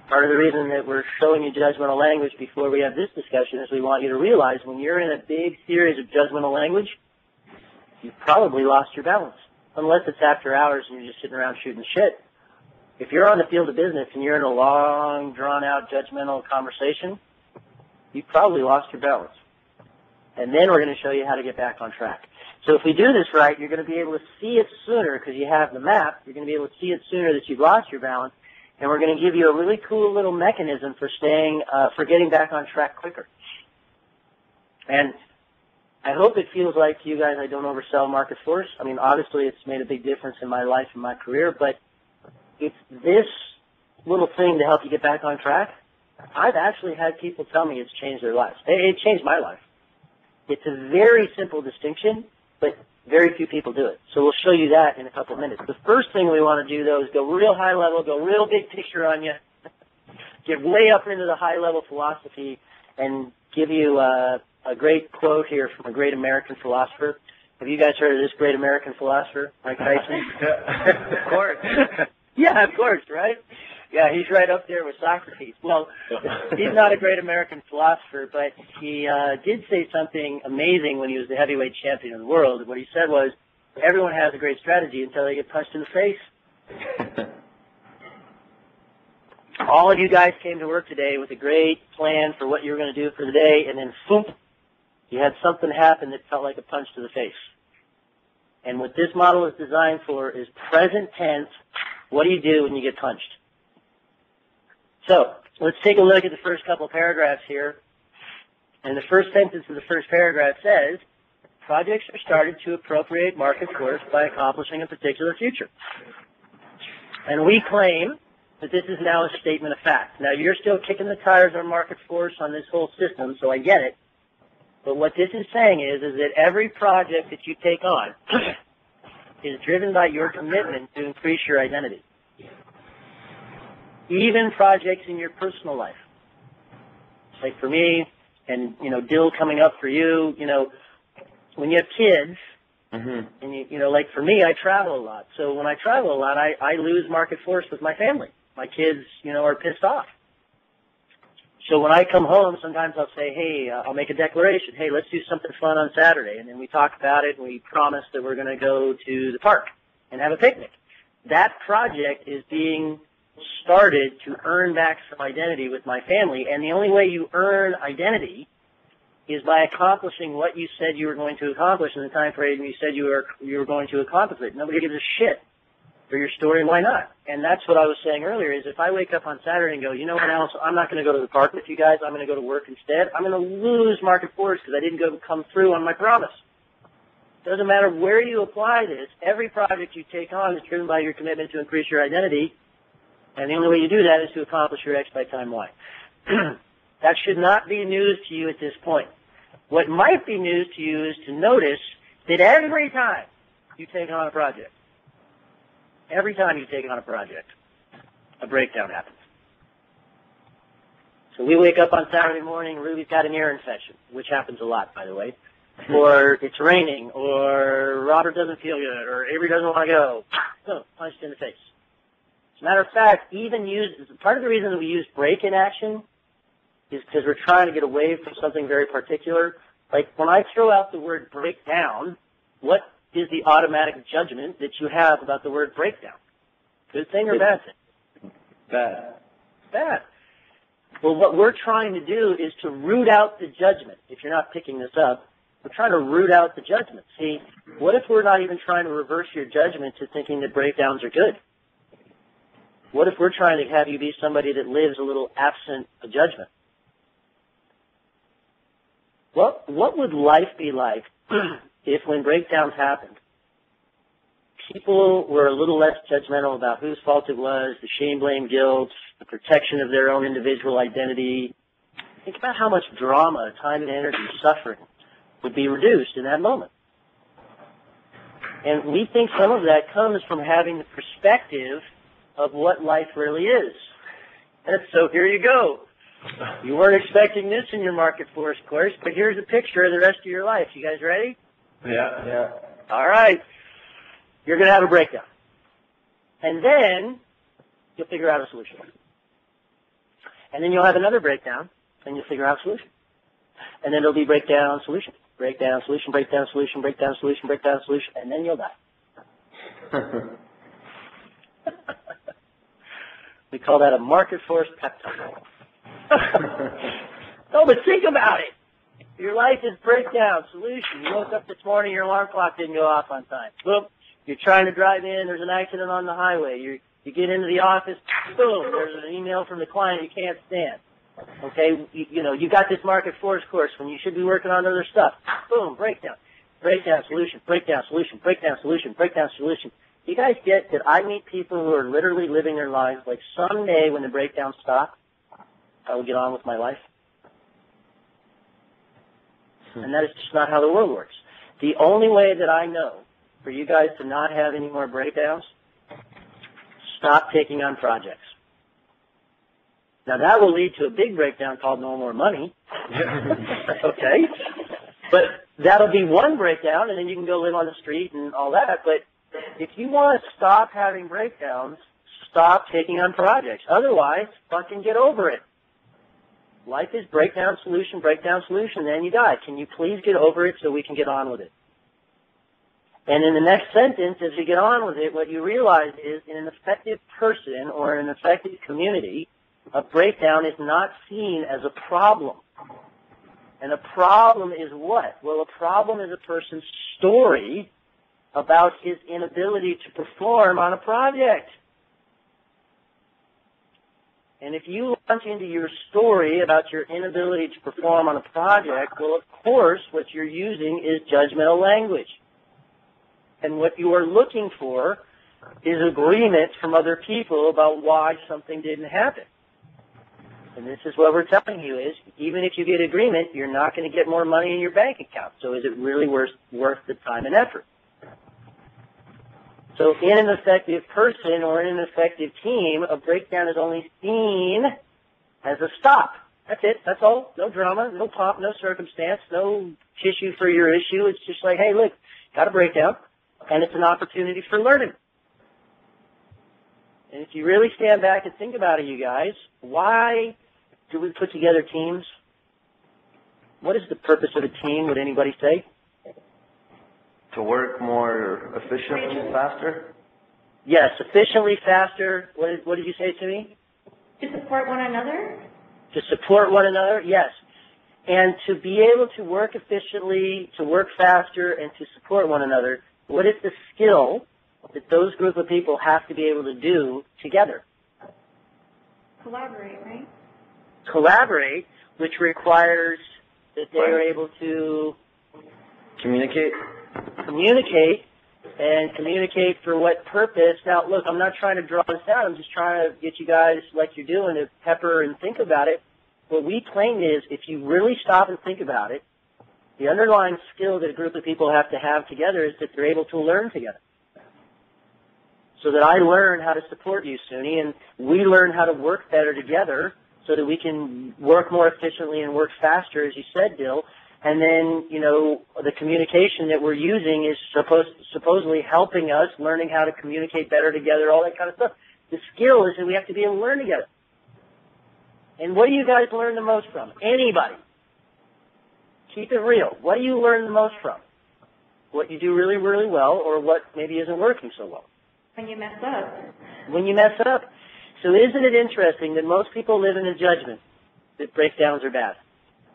Part of the reason that we're showing you judgmental language before we have this discussion is we want you to realize when you're in a big series of judgmental language, you've probably lost your balance, unless it's after hours and you're just sitting around shooting shit. If you're on the field of business and you're in a long, drawn-out, judgmental conversation, you've probably lost your balance. And then we're going to show you how to get back on track. So if we do this right, you're going to be able to see it sooner because you have the map. You're going to be able to see it sooner that you've lost your balance. And we're going to give you a really cool little mechanism for for getting back on track quicker. And I hope it feels like to you guys I don't oversell Market Force. I mean, obviously it's made a big difference in my life and my career, but it's this little thing to help you get back on track. I've actually had people tell me it's changed their lives. It changed my life. It's a very simple distinction, but very few people do it. So we'll show you that in a couple of minutes. The first thing we want to do, though, is go real high level, go real big picture on you, get way up into the high-level philosophy, and give you a great quote here from a great American philosopher. Have you guys heard of this great American philosopher, Mike Tyson? Of course. Yeah, of course, right? Yeah, he's right up there with Socrates. Well, he's not a great American philosopher, but he did say something amazing when he was the heavyweight champion of the world. What he said was, everyone has a great strategy until they get punched in the face. All of you guys came to work today with a great plan for what you were going to do for the day, and then, boom, you had something happen that felt like a punch to the face. And what this model is designed for is present tense. What do you do when you get punched? So let's take a look at the first couple paragraphs here. And the first sentence of the first paragraph says, projects are started to appropriate market force by accomplishing a particular future. And we claim that this is now a statement of fact. Now, you're still kicking the tires on market force on this whole system, so I get it. But what this is saying is that every project that you take on is driven by your commitment to increase your identity. Even projects in your personal life. Like for me, and, Dill coming up for you, when you have kids, and like for me, I travel a lot. So when I travel a lot, I lose market force with my family. My kids, are pissed off. So when I come home, sometimes I'll say, hey, I'll make a declaration. Hey, let's do something fun on Saturday. And then we talk about it, and we promise that we're going to go to the park and have a picnic. That project is being started to earn back some identity with my family. And the only way you earn identity is by accomplishing what you said you were going to accomplish in the time frame you said you were going to accomplish it. Nobody gives a shit for your story, why not? And that's what I was saying earlier, is if I wake up on Saturday and go, you know what else, I'm not going to go to the park with you guys, I'm going to go to work instead, I'm going to lose market force because I didn't come through on my promise. Doesn't matter where you apply this, every project you take on is driven by your commitment to increase your identity, and the only way you do that is to accomplish your X by time Y. That should not be news to you at this point. What might be news to you is to notice that every time you take on a project, a breakdown happens. So we wake up on Saturday morning, Ruby's got an ear infection, which happens a lot, by the way, or it's raining, or Robert doesn't feel good, or Avery doesn't want to go. So, punched in the face. As a matter of fact, part of the reason that we use break-in action is because we're trying to get away from something very particular. Like when I throw out the word breakdown, what is the automatic judgment that you have about the word breakdown? Good thing or bad thing? Bad. Bad. Well, what we're trying to do is to root out the judgment. If you're not picking this up, we're trying to root out the judgment. See, what if we're not even trying to reverse your judgment to thinking that breakdowns are good? What if we're trying to have you be somebody that lives a little absent of judgment? What would life be like if when breakdowns happened, people were a little less judgmental about whose fault it was, the shame, blame, guilt, the protection of their own individual identity? Think about how much drama, time and energy, suffering would be reduced in that moment. And we think some of that comes from having the perspective of what life really is. And so here you go. You weren't expecting this in your market force course, but here's a picture of the rest of your life. You guys ready? Yeah. All right. You're going to have a breakdown. And then you'll figure out a solution. And then you'll have another breakdown, and you'll figure out a solution. And then it'll be breakdown, solution, breakdown, solution, breakdown, solution, breakdown, solution, breakdown, solution, and then you'll die. We call that a market force pep talk. No, but think about it. Your life is breakdown, solution. You woke up this morning, your alarm clock didn't go off on time. Boom. You're trying to drive in, there's an accident on the highway. You get into the office, boom, there's an email from the client you can't stand. Okay, you got this market force course when you should be working on other stuff. Boom, breakdown. Breakdown, solution, breakdown, solution, breakdown, solution, breakdown, solution. You guys get that I meet people who are literally living their lives like someday when the breakdowns stop, I will get on with my life. And that is just not how the world works. The only way that I know for you guys to not have any more breakdowns, stop taking on projects. Now that will lead to a big breakdown called no more money. Okay? But that'll be one breakdown and then you can go live on the street and all that. But if you want to stop having breakdowns, stop taking on projects. Otherwise, fucking get over it. Life is breakdown, solution, then you die. Can you please get over it so we can get on with it? And in the next sentence, as you get on with it, what you realize is in an effective person or an effective community, a breakdown is not seen as a problem. And a problem is what? Well, a problem is a person's story about his inability to perform on a project. And if you launch into your story about your inability to perform on a project, well, of course, what you're using is judgmental language. And what you are looking for is agreement from other people about why something didn't happen. And this is what we're telling you is, even if you get agreement, you're not going to get more money in your bank account. So is it really worth the time and effort? So in an effective person or in an effective team, a breakdown is only seen as a stop. That's it. That's all. No drama, no pomp, no circumstance, no tissue for your issue. It's just like, hey, look, got a breakdown, and it's an opportunity for learning. And if you really stand back and think about it, you guys, why do we put together teams? What is the purpose of a team, would anybody say? To work more efficiently and faster? Yes, efficiently, faster. What did you say to me? To support one another? To support one another, yes. And to be able to work efficiently, to work faster, and to support one another, what is the skill that those group of people have to be able to do together? Collaborate, right? Collaborate, which requires that they are able to communicate and communicate for what purpose. Now, look, I'm not trying to draw this out. I'm just trying to get you guys, like you're doing, to pepper and think about it. What we claim is if you really stop and think about it, the underlying skill that a group of people have to have together is that they're able to learn together. So that I learn how to support you, Suni, and we learn how to work better together so that we can work more efficiently and work faster, as you said, Dill. And then, the communication that we're using is supposedly helping us, learning how to communicate better together, all that kind of stuff. The skill is that we have to be able to learn together. And what do you guys learn the most from? Anybody. Keep it real. What do you learn the most from? What you do really, really well, or what maybe isn't working so well? When you mess up. When you mess up. So isn't it interesting that most people live in a judgment that breakdowns are bad?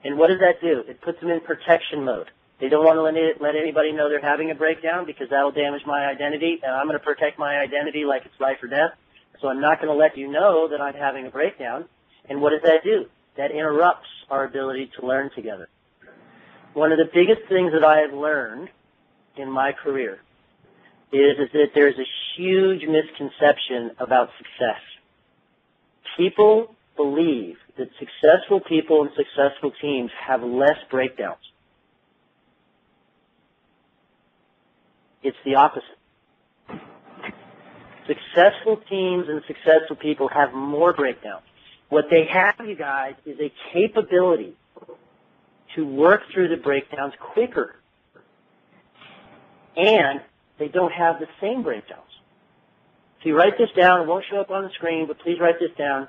And what does that do? It puts them in protection mode. They don't want to let anybody know they're having a breakdown because that'll damage my identity, and I'm going to protect my identity like it's life or death. So I'm not going to let you know that I'm having a breakdown. And what does that do? That interrupts our ability to learn together. One of the biggest things that I have learned in my career is that there's a huge misconception about success. People believe that successful people and successful teams have less breakdowns. It's the opposite. Successful teams and successful people have more breakdowns. What they have, you guys, is a capability to work through the breakdowns quicker. And they don't have the same breakdowns. So you write this down. It won't show up on the screen, but please write this down.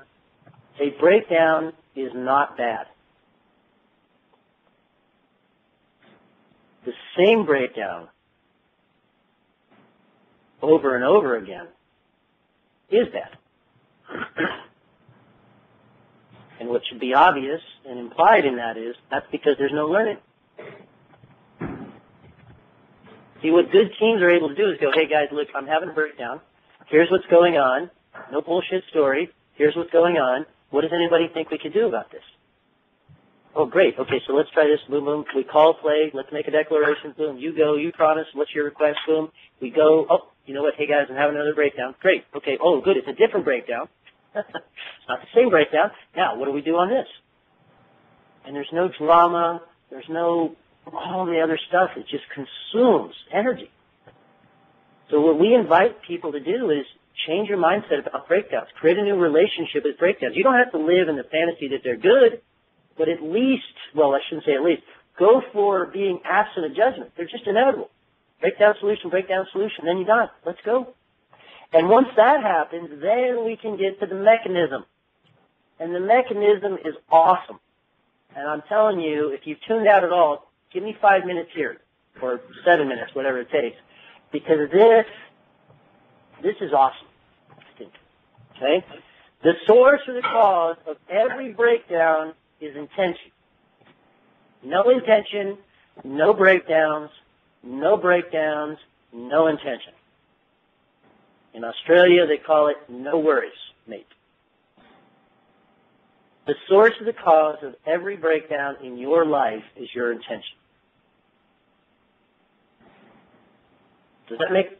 A breakdown is not bad. The same breakdown over and over again is bad. And what should be obvious and implied in that is that's because there's no learning. See, what good teams are able to do is go, hey guys, look, I'm having a breakdown. Here's what's going on. No bullshit story. Here's what's going on. What does anybody think we could do about this? Oh, great. Okay, so let's try this. Boom, boom. We call play. Let's make a declaration. Boom. You go. You promise. What's your request? Boom. We go. Oh, you know what? Hey, guys, I'm having another breakdown. Great. Okay. Oh, good. It's a different breakdown. It's not the same breakdown. Now, what do we do on this? And there's no drama. There's no all the other stuff. It just consumes energy. So what we invite people to do is change your mindset about breakdowns. Create a new relationship with breakdowns. You don't have to live in the fantasy that they're good, but at least, well, I shouldn't say at least, go for being absent of judgment. They're just inevitable. Breakdown, solution, then you're done. Let's go. And once that happens, then we can get to the mechanism. And the mechanism is awesome. And I'm telling you, if you've tuned out at all, give me 5 minutes here, or 7 minutes, whatever it takes, because this is awesome, I think. Okay? The source or the cause of every breakdown is intention. No intention, no breakdowns, no breakdowns, no intention. In Australia, they call it no worries, mate. The source of the cause of every breakdown in your life is your intention. Does that make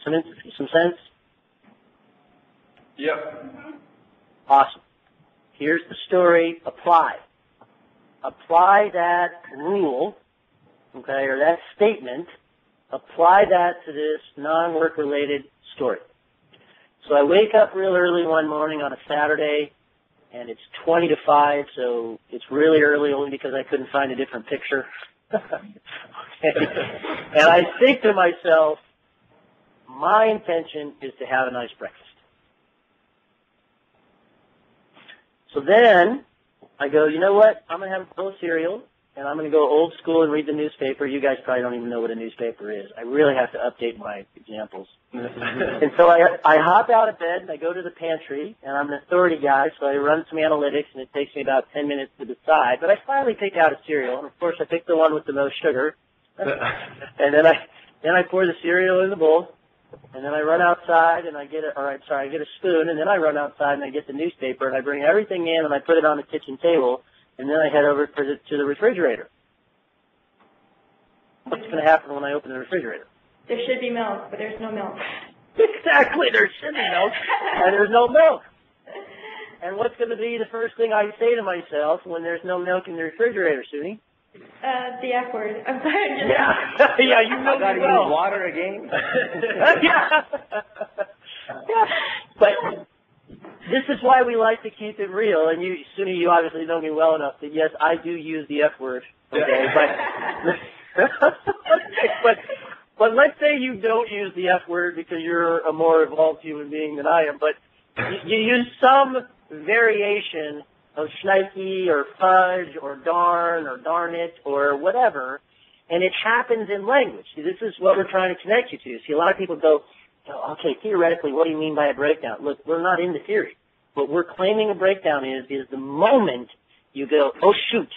some sense? Yep. Awesome. Here's the story. Apply. Apply that rule, okay, or that statement. Apply that to this non-work-related story. So I wake up real early one morning on a Saturday, and it's 20 to 5, so it's really early only because I couldn't find a different picture. And I think to myself, my intention is to have a nice breakfast. So then I go, you know what? I'm going to have a bowl of cereal, and I'm going to go old school and read the newspaper. You guys probably don't even know what a newspaper is. I really have to update my examples. And so I hop out of bed, and I go to the pantry, and I'm an authority guy, so I run some analytics, and it takes me about 10 minutes to decide. But I finally pick out a cereal, and of course I pick the one with the most sugar. And then I pour the cereal in the bowl. And then I run outside and I get a spoon, and then I run outside and I get the newspaper and I bring everything in and I put it on the kitchen table, and then I head over to the refrigerator. What's going to happen when I open the refrigerator? There should be milk, but there's no milk. Exactly, there should be milk, and there's no milk. And what's going to be the first thing I say to myself when there's no milk in the refrigerator, Suni? The F word. I'm sorry. Yeah, yeah, you know I gotta me well. use water again. Yeah. Yeah. But this is why we like to keep it real. And you, Suni, you obviously know me well enough that yes, I do use the F word. Okay, but let's say you don't use the F word because you're a more evolved human being than I am. But you use some variation of shnikey or fudge or darn or darn it or whatever, and it happens in language. See, this is what we're trying to connect you to. See, a lot of people go, okay, theoretically, what do you mean by a breakdown? Look, we're not into theory. What we're claiming a breakdown is the moment you go, oh, shoot,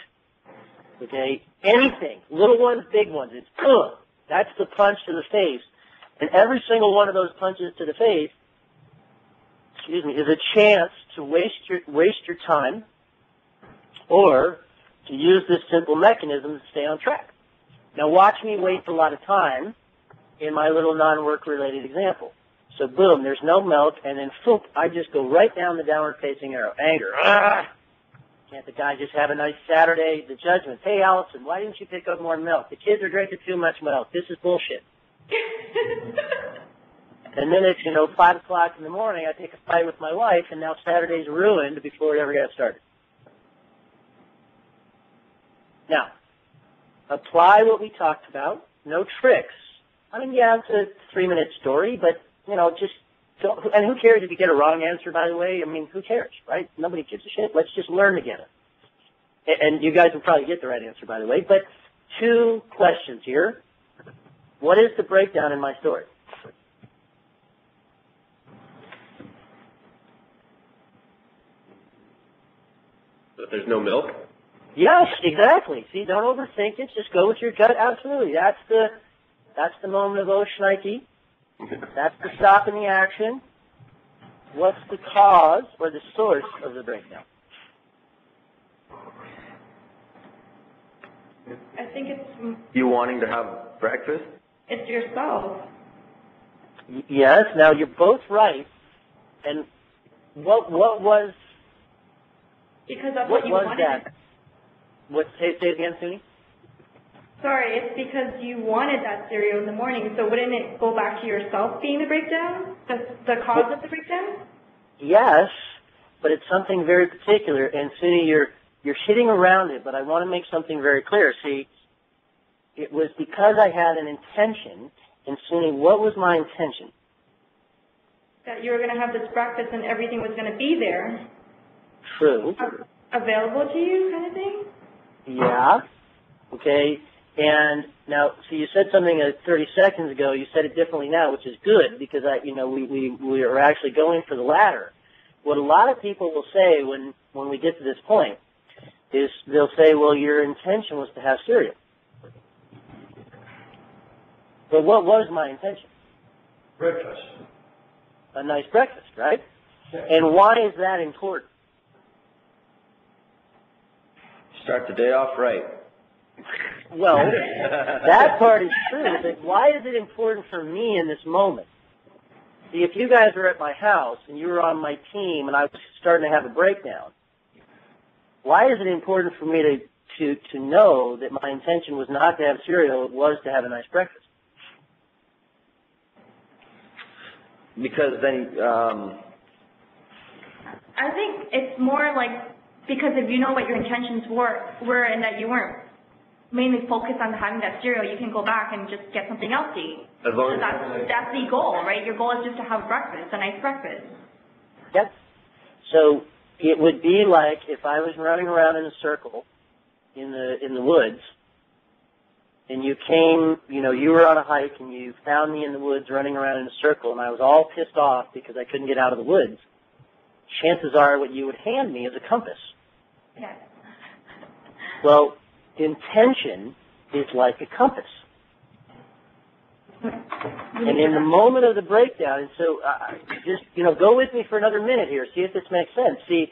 okay, anything, little ones, big ones, it's, that's the punch to the face. And every single one of those punches to the face, is a chance to waste your time, or to use this simple mechanism to stay on track. Now watch me waste a lot of time in my little non-work related example. So boom, there's no milk, and then foop, I just go right down the downward facing arrow. Anger. Can't the guy just have a nice Saturday? The judgment. Hey Allison, why didn't you pick up more milk? The kids are drinking too much milk. This is bullshit. And then it's, 5 o'clock in the morning, I take a fight with my wife, and now Saturday's ruined before it ever got started. Now, apply what we talked about. No tricks. I mean, yeah, it's a 3-minute story, but, just So, and who cares if you get a wrong answer, by the way? I mean, who cares, right? Nobody gives a shit. Let's just learn together. And you guys will probably get the right answer, by the way. But 2 questions here. What is the breakdown in my story? That there's no milk? Yes, exactly. See, don't overthink it. Just go with your gut. Absolutely. That's the moment of Oceanite. That's the stop in the action. What's the cause or the source of the breakdown? I think it's You wanting to have breakfast? it's yourself. Yes. Now you're both right. And what was Because that's what what you was wanted. that? What? Say it again, Suni. Sorry, it's because you wanted that cereal in the morning, so wouldn't it go back to yourself being the breakdown? The cause of the breakdown? Yes, but it's something very particular. And Suni, you're hitting around it, but I want to make something very clear. See, it was because I had an intention. And Suni, what was my intention? That you were going to have this breakfast and everything was going to be there, True. available to you kind of thing? Yeah. Okay. And now, so you said something 30 seconds ago. You said it differently now, which is good because we are actually going for the latter. What a lot of people will say when we get to this point is they'll say, "Well, your intention was to have cereal." But what was my intention? Breakfast. A nice breakfast, right? And why is that important? Start the day off right. Well, that part is true, but why is it important for me in this moment? See, if you guys were at my house and you were on my team and I was starting to have a breakdown, why is it important for me to know that my intention was not to have cereal, it was to have a nice breakfast? Because then, I think it's more like because if you know what your intentions were and that you weren't mainly focused on having that cereal, you can go back and just get something else to eat. As long as That's the goal, right? Your goal is just to have breakfast, a nice breakfast. Yep. So it would be like if I was running around in a circle in the woods, and you came, you were on a hike and you found me in the woods running around in a circle, and I was all pissed off because I couldn't get out of the woods. Chances are what you would hand me is a compass. Yes. Well, intention is like a compass. And in the moment of the breakdown, and so just, go with me for another minute here, see if this makes sense. See,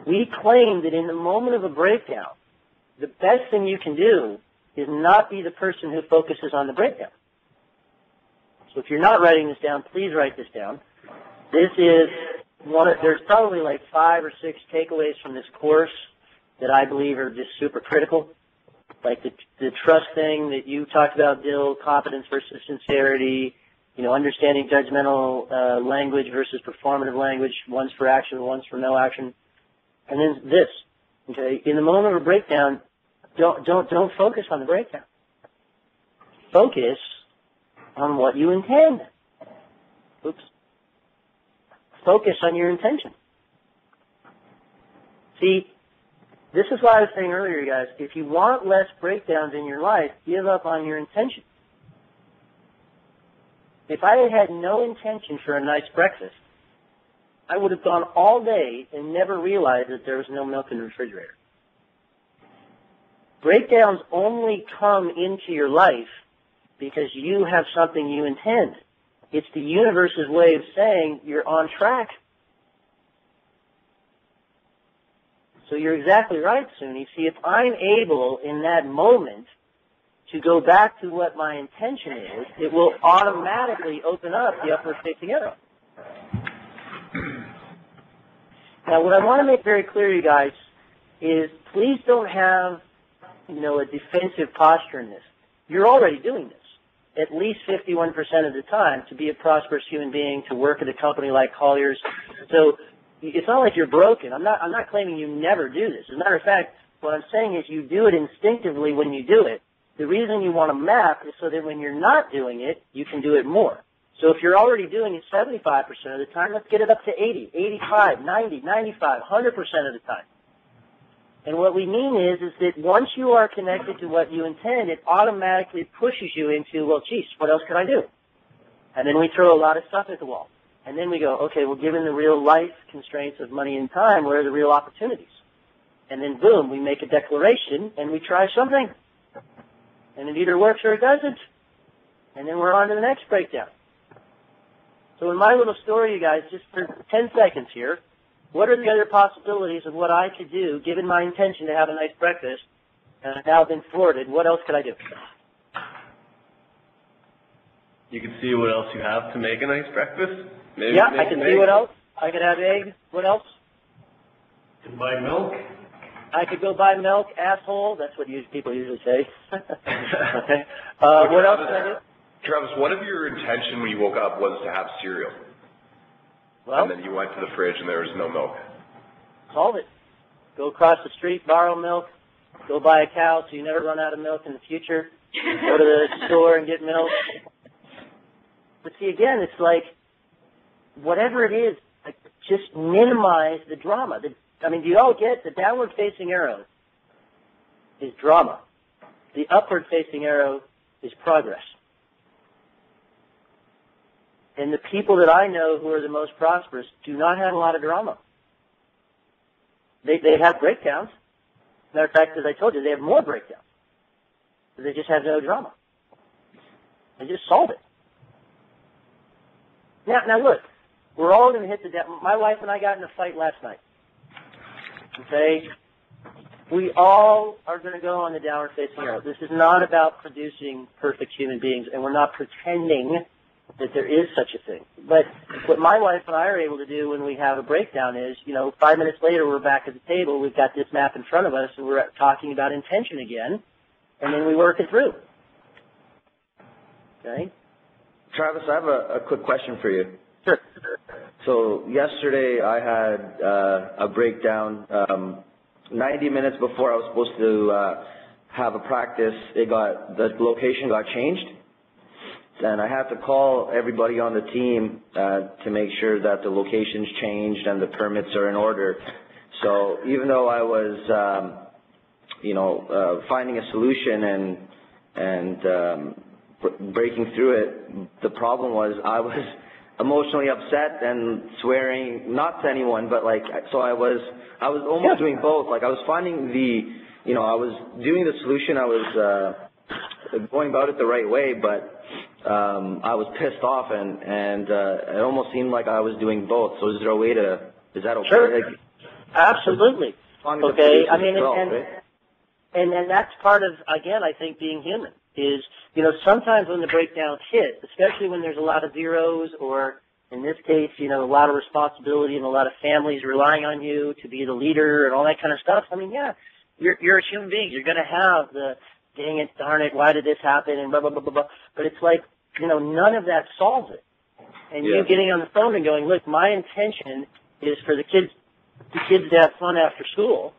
we claim that in the moment of a breakdown, the best thing you can do is not be the person who focuses on the breakdown. So if you're not writing this down, please write this down. This is there's probably like 5 or 6 takeaways from this course that I believe are just super critical. Like the trust thing that you talked about, Dill, competence versus sincerity, understanding judgmental language versus performative language, one's for action, one's for no action. And then this, okay, in the moment of a breakdown, don't focus on the breakdown. Focus on what you intend. Oops. Focus on your intention. See, this is why I was saying earlier, guys, if you want less breakdowns in your life, give up on your intention. If I had had no intention for a nice breakfast, I would have gone all day and never realized that there was no milk in the refrigerator. Breakdowns only come into your life because you have something you intend. It's the universe's way of saying you're on track. So you're exactly right, Suni. See, if I'm able in that moment to go back to what my intention is, it will automatically open up the upward facing arrow. Now, what I want to make very clear to you guys is please don't have, a defensive posture in this. You're already doing this at least 51% of the time to be a prosperous human being, to work at a company like Colliers. So it's not like you're broken. I'm not claiming you never do this. As a matter of fact, what I'm saying is you do it instinctively when you do it. The reason you want to map is so that when you're not doing it, you can do it more. So if you're already doing it 75% of the time, let's get it up to 80, 85, 90, 95, 100% of the time. And what we mean is that once you are connected to what you intend, it automatically pushes you into, well, geez, what else could I do? And then we throw a lot of stuff at the wall. And then we go, okay, well, given the real life constraints of money and time, where are the real opportunities? And then, boom, we make a declaration, and we try something. And it either works or it doesn't. And then we're on to the next breakdown. So in my little story, you guys, just for 10 seconds here, what are the other possibilities of what I could do, given my intention to have a nice breakfast, and I've now been thwarted? What else could I do? You can see what else you have to make a nice breakfast. Maybe Yeah, make I can an see egg. what else. I could have eggs. What else? To buy milk? I could go buy milk, asshole. That's what people usually say. Okay. What else can I do? Travis, what if your intention when you woke up was to have cereal? Well, And then you went to the fridge and there was no milk. solve it. Go across the street, borrow milk. Go buy a cow so you never run out of milk in the future. Go to the store and get milk. But see, again, it's like, whatever it is, like, just minimize the drama. Do you all get the downward-facing arrow is drama. The upward-facing arrow is progress. And the people that I know who are the most prosperous do not have a lot of drama. They have breakdowns. Matter of fact, as I told you, they have more breakdowns. But they just have no drama. They just solve it. Now look, we're all going to hit the debt. My wife and I got in a fight last night. Okay? We all are going to go on the downward facing arrow. This is not about producing perfect human beings, and we're not pretending that there is such a thing. But what my wife and I are able to do when we have a breakdown is, 5 minutes later we're back at the table, we've got this map in front of us, and we're talking about intention again, and then we work it through. Okay? Travis, I have a quick question for you. Sure. So yesterday I had a breakdown. 90 minutes before I was supposed to have a practice, the location got changed, and I had to call everybody on the team to make sure that the location's changed and the permits are in order. So even though I was, finding a solution and breaking through it, the problem was I was emotionally upset and swearing, not to anyone, but so I was almost doing both. I was finding I was doing the solution, I was going about it the right way, but I was pissed off and it almost seemed like I was doing both. So is that okay? Sure. Absolutely. Okay. And that's part of, again, I think being human is, sometimes when the breakdowns hit, especially when there's a lot of zeros or, in this case, a lot of responsibility and a lot of families relying on you to be the leader and all that kind of stuff. You're a human being. You're going to have the, dang it, darn it, why did this happen, and blah, blah, blah, blah, blah. But it's like, none of that solves it. And you getting on the phone and going, look, my intention is for the kids to have fun after school,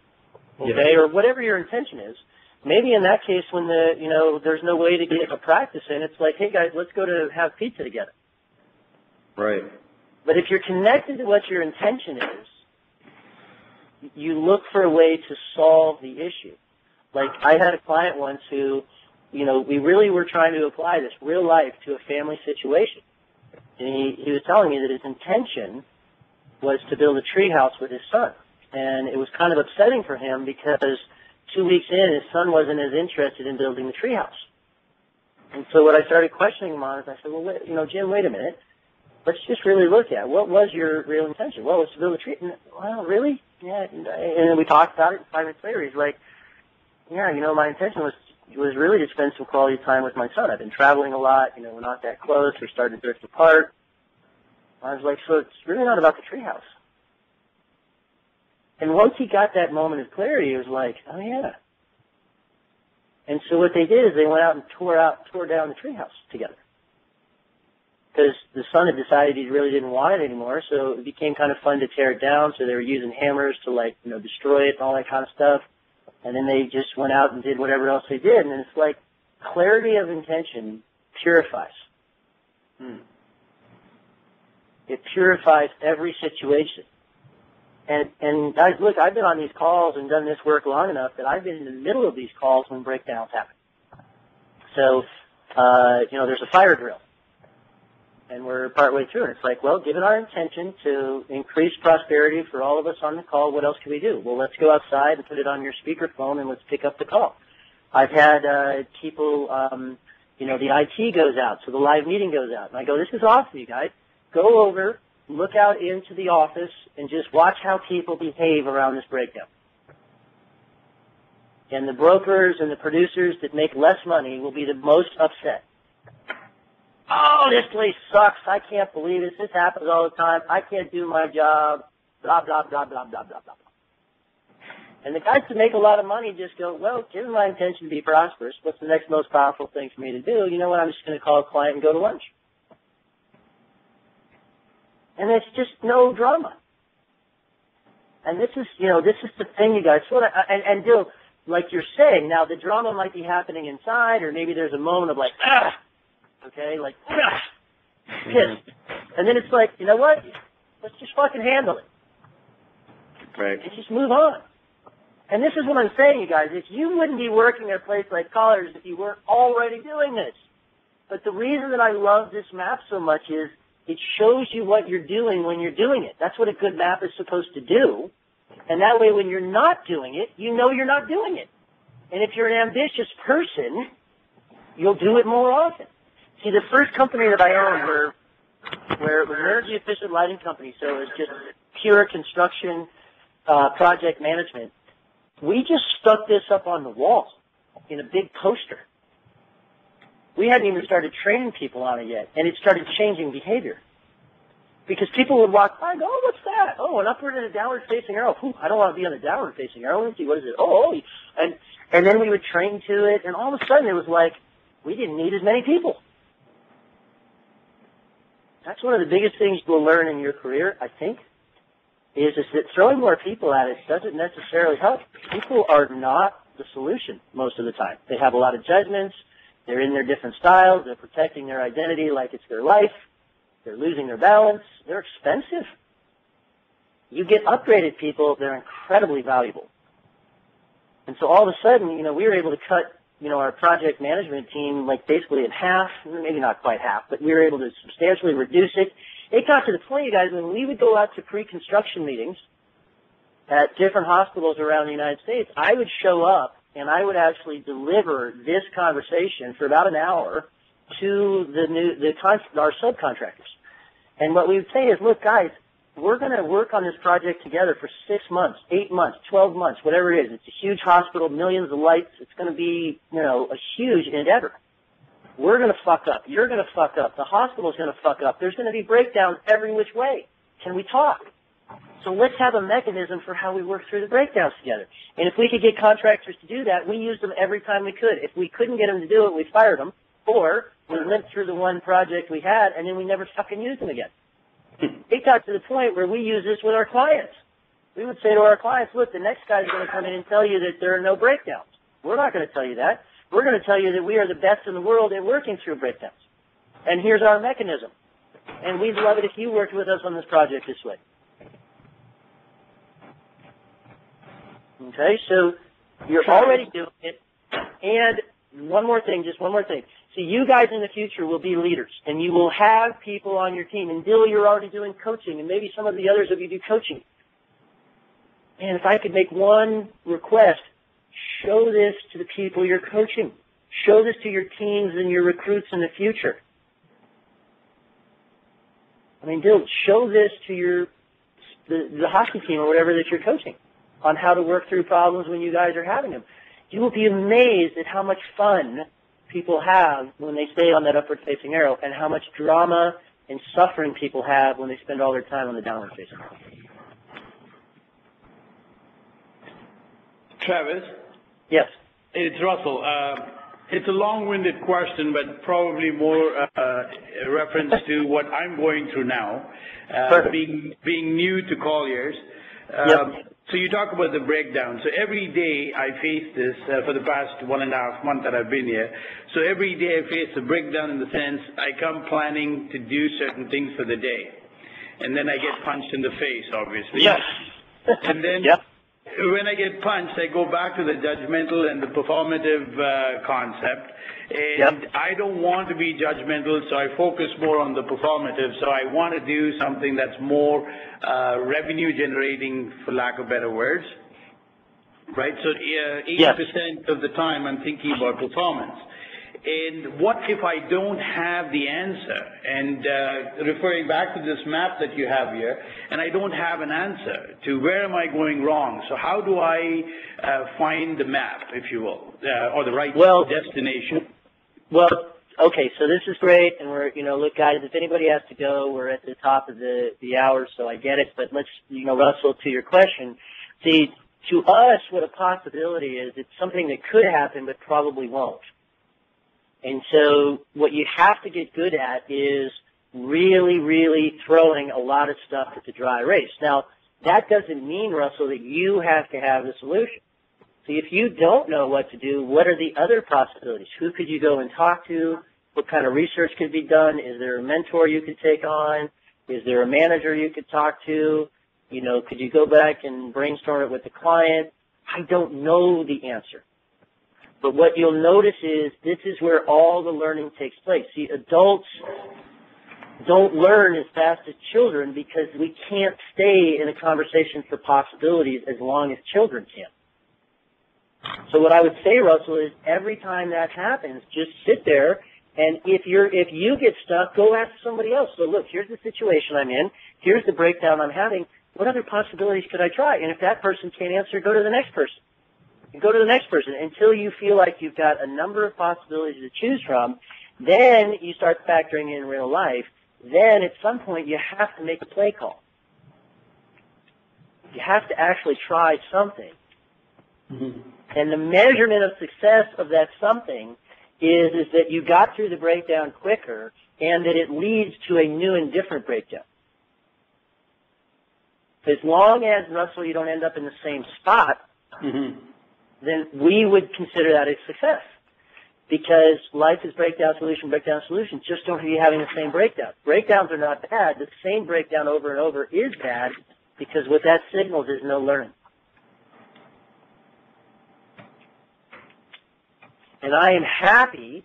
okay, or whatever your intention is. Maybe in that case when there's no way to get a practice in, it's like, hey guys, let's go to have pizza together. Right. But if you're connected to what your intention is, you look for a way to solve the issue. Like I had a client once who, we really were trying to apply this real life to a family situation. And he was telling me that his intention was to build a treehouse with his son. And it was kind of upsetting for him because 2 weeks in, his son wasn't as interested in building the treehouse. And so what I started questioning him on is I said, well, Jim, wait a minute. Let's just really look at what was your real intention? Well, it was to build a tree. Well, really? Yeah. And then we talked about it, and 5 minutes later, he's like, yeah, my intention was really to spend some quality time with my son. I've been traveling a lot. We're not that close. We're starting to drift apart. I was like, so it's really not about the treehouse. And once he got that moment of clarity, he was like, oh, yeah. And so what they did is they went out and tore down the treehouse together. Because the son had decided he really didn't want it anymore, so it became kind of fun to tear it down. So they were using hammers to, destroy it and all that kind of stuff. And then they just went out and did whatever else they did. And it's like clarity of intention purifies. It purifies every situation. And guys, look, I've been on these calls and done this work long enough that I've been in the middle of these calls when breakdowns happen. So, there's a fire drill. And we're partway through, and it's like, well, given our intention to increase prosperity for all of us on the call, what else can we do? Well, let's go outside and put it on your speakerphone and let's pick up the call. I've had people, the IT goes out, so the live meeting goes out. And I go, this is awesome, you guys. Go over, look out into the office, and just watch how people behave around this breakdown. And the brokers and the producers that make less money will be the most upset. Oh, this place sucks. I can't believe it. This happens all the time. I can't do my job. Blah, blah, blah, blah, blah, blah, blah. And the guys that make a lot of money just go, well, given my intention to be prosperous, what's the next most powerful thing for me to do? You know what? I'm just going to call a client and go to lunch. And it's just no drama. And this is the thing, you guys. And Bill, like you're saying, now the drama might be happening inside, or maybe there's a moment of like, okay, like, pissed. And then it's like, you know what? Let's just fucking handle it. Right. And just move on. And this is what I'm saying, you guys. If you wouldn't be working at a place like Colliers if you weren't already doing this. But the reason that I love this map so much is it shows you what you're doing when you're doing it. That's what a good map is supposed to do. And that way when you're not doing it, you know you're not doing it. And if you're an ambitious person, you'll do it more often. See, the first company that I owned where it was an energy efficient lighting company, so it was just pure construction project management, we just stuck this up on the wall in a big poster. We hadn't even started training people on it yet, and it started changing behavior. Because people would walk by and go, oh, what's that? Oh, an upward and a downward facing arrow. Whew, I don't want to be on a downward facing arrow. Let's see, what is it? Oh. And then we would train to it, and all of a sudden it was like, we didn't need as many people. That's one of the biggest things you'll learn in your career, I think, is that throwing more people at it doesn't necessarily help. People are not the solution most of the time. They have a lot of judgments. They're in their different styles. They're protecting their identity like it's their life. They're losing their balance. They're expensive. You get upgraded people, they're incredibly valuable. And so all of a sudden, we were able to cut, our project management team like basically in half, maybe not quite half, but we were able to substantially reduce it. It got to the point, you guys, when we would go out to pre-construction meetings at different hospitals around the United States, I would show up and I would actually deliver this conversation for about an hour to our subcontractors. And what we would say is, look, guys, we're going to work on this project together for 6 months, 8 months, 12 months, whatever it is. It's a huge hospital, millions of lights. It's going to be, a huge endeavor. We're going to fuck up. You're going to fuck up. The hospital's going to fuck up. There's going to be breakdowns every which way. Can we talk? So let's have a mechanism for how we work through the breakdowns together. And if we could get contractors to do that, we used them every time we could. If we couldn't get them to do it, we fired them. Or we limped through the one project we had, and then we never fucking used them again. It got to the point where we use this with our clients. We would say to our clients, look, the next guy's going to come in and tell you that there are no breakdowns. We're not going to tell you that. We're going to tell you that we are the best in the world at working through breakdowns. And here's our mechanism. And we'd love it if you worked with us on this project this way. Okay, so you're already doing it. And one more thing. So you guys in the future will be leaders, and you will have people on your team. And Bill, you're already doing coaching, and maybe some of the others of you do coaching. And if I could make one request, show this to the people you're coaching. Show this to your teams and your recruits in the future. I mean, Bill, show this to the hockey team or whatever that you're coaching on how to work through problems when you guys are having them. You will be amazed at how much fun people have when they stay on that upward-facing arrow and how much drama and suffering people have when they spend all their time on the downward-facing arrow. Travis? Yes. It's Russell. It's a long-winded question, but probably more a reference to what I'm going through now, being new to Colliers. Yep. So you talk about the breakdown. So every day I face this for the past 1.5 months that I've been here. So every day I face a breakdown in the sense I come planning to do certain things for the day. and then I get punched in the face, obviously. Yes. And then Yep. when I get punched, I go back to the judgmental and the performative concept. And Yep. I don't want to be judgmental, so I focus more on the performative. So I want to do something that's more revenue generating, for lack of better words. Right? So 80% of the time I'm thinking about performance. And what if I don't have the answer? And referring back to this map that you have here, and I don't have an answer to where am I going wrong? So how do I find the map, if you will, or the right destination? Well, okay, so this is great, and we're, look, guys, if anybody has to go, we're at the top of the hour, so I get it, but let's, Russell, to your question, see, to us, what a possibility is, it's something that could happen, but probably won't. And so what you have to get good at is really, really throwing a lot of stuff at the dry erase. Now, that doesn't mean, Russell, that you have to have the solution. See, if you don't know what to do, what are the other possibilities? Who could you go and talk to? What kind of research could be done? Is there a mentor you could take on? Is there a manager you could talk to? Could you go back and brainstorm it with the client? I don't know the answer. But what you'll notice is this is where all the learning takes place. See, adults don't learn as fast as children because we can't stay in a conversation for possibilities as long as children can. So what I would say, Russell, is every time that happens, just sit there, and if you get stuck, go ask somebody else. So look, here's the situation I'm in. Here's the breakdown I'm having. What other possibilities could I try? And if that person can't answer, go to the next person. Go to the next person until you feel like you've got a number of possibilities to choose from. Then you start factoring in real life. Then at some point you have to make a play call. You have to actually try something. Mm-hmm. And the measurement of success of that something is that you got through the breakdown quicker and that it leads to a new and different breakdown. As long as, Russell, you don't end up in the same spot, mm-hmm. then we would consider that a success. Because life is breakdown, solution. Just don't be having the same breakdown. Breakdowns are not bad. The same breakdown over and over is bad because what that signals is no learning. And I am happy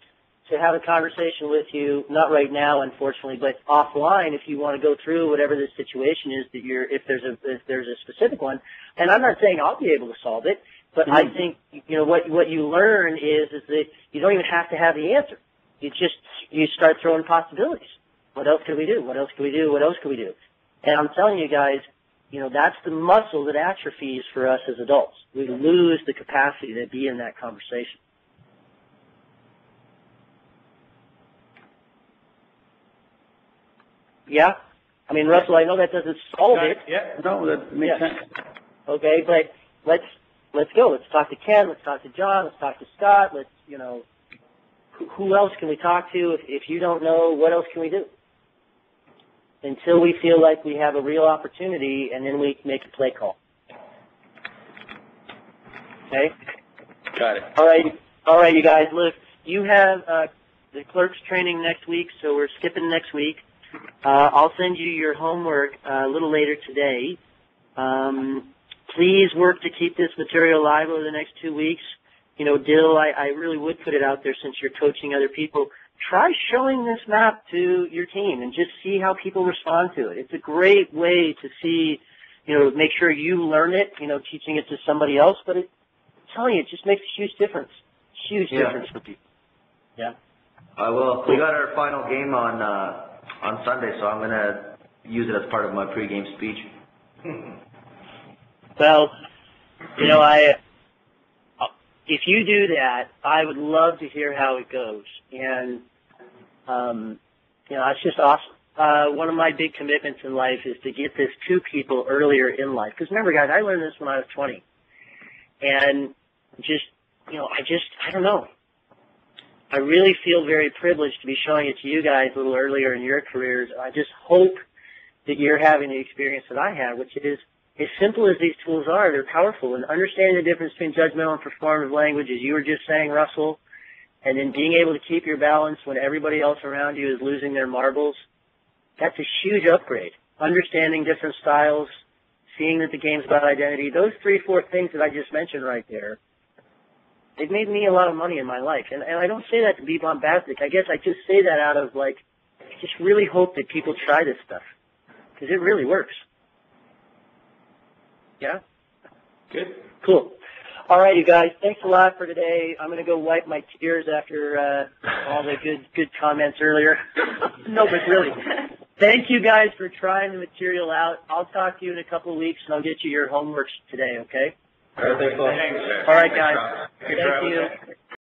to have a conversation with you, not right now, unfortunately, but offline if you want to go through whatever the situation is that if there's a specific one. And I'm not saying I'll be able to solve it, but I think, what you learn is that you don't even have to have the answer. You start throwing possibilities. What else can we do? What else can we do? What else can we do? And I'm telling you guys, that's the muscle that atrophies for us as adults. We lose the capacity to be in that conversation. Yeah? I mean, Russell, I know that doesn't solve it. Yeah, no, that makes sense. Okay, but let's go. Let's talk to Ken. Let's talk to John. Let's talk to Scott. Who else can we talk to? If you don't know, what else can we do? Until we feel like we have a real opportunity, and then we make a play call. Okay? Got it. All right, you guys. Look, you have the clerk's training next week, so we're skipping next week. I'll send you your homework a little later today. Please work to keep this material alive over the next 2 weeks. Dill, I really would put it out there since you're coaching other people. Try showing this map to your team and just see how people respond to it. It's a great way to see, make sure you learn it, teaching it to somebody else. But I'm telling you, it just makes a huge difference. Huge difference for people. Yeah. I will. We got our final game on Sunday, so I'm going to use it as part of my pregame speech. Well, if you do that, I would love to hear how it goes. And, it's just awesome. One of my big commitments in life is to get this to people earlier in life. Because remember, guys, I learned this when I was 20. And I don't know. I really feel very privileged to be showing it to you guys a little earlier in your careers. I just hope that you're having the experience that I had, which is as simple as these tools are, they're powerful. And understanding the difference between judgmental and performative language, as you were just saying, Russell, and then being able to keep your balance when everybody else around you is losing their marbles, that's a huge upgrade. understanding different styles, seeing that the game's about identity, those 3-4 things that I just mentioned right there, they've made me a lot of money in my life. And I don't say that to be bombastic. I guess I just say that out of, like, I just really hope that people try this stuff. Because it really works. Yeah? Good. Cool. All right, you guys. Thanks a lot for today. I'm going to go wipe my tears after all the good comments earlier. No, but really. Thank you guys for trying the material out. I'll talk to you in a couple of weeks, and I'll get you your homework today, okay? All right, thanks a lot. All right, guys. Thank you.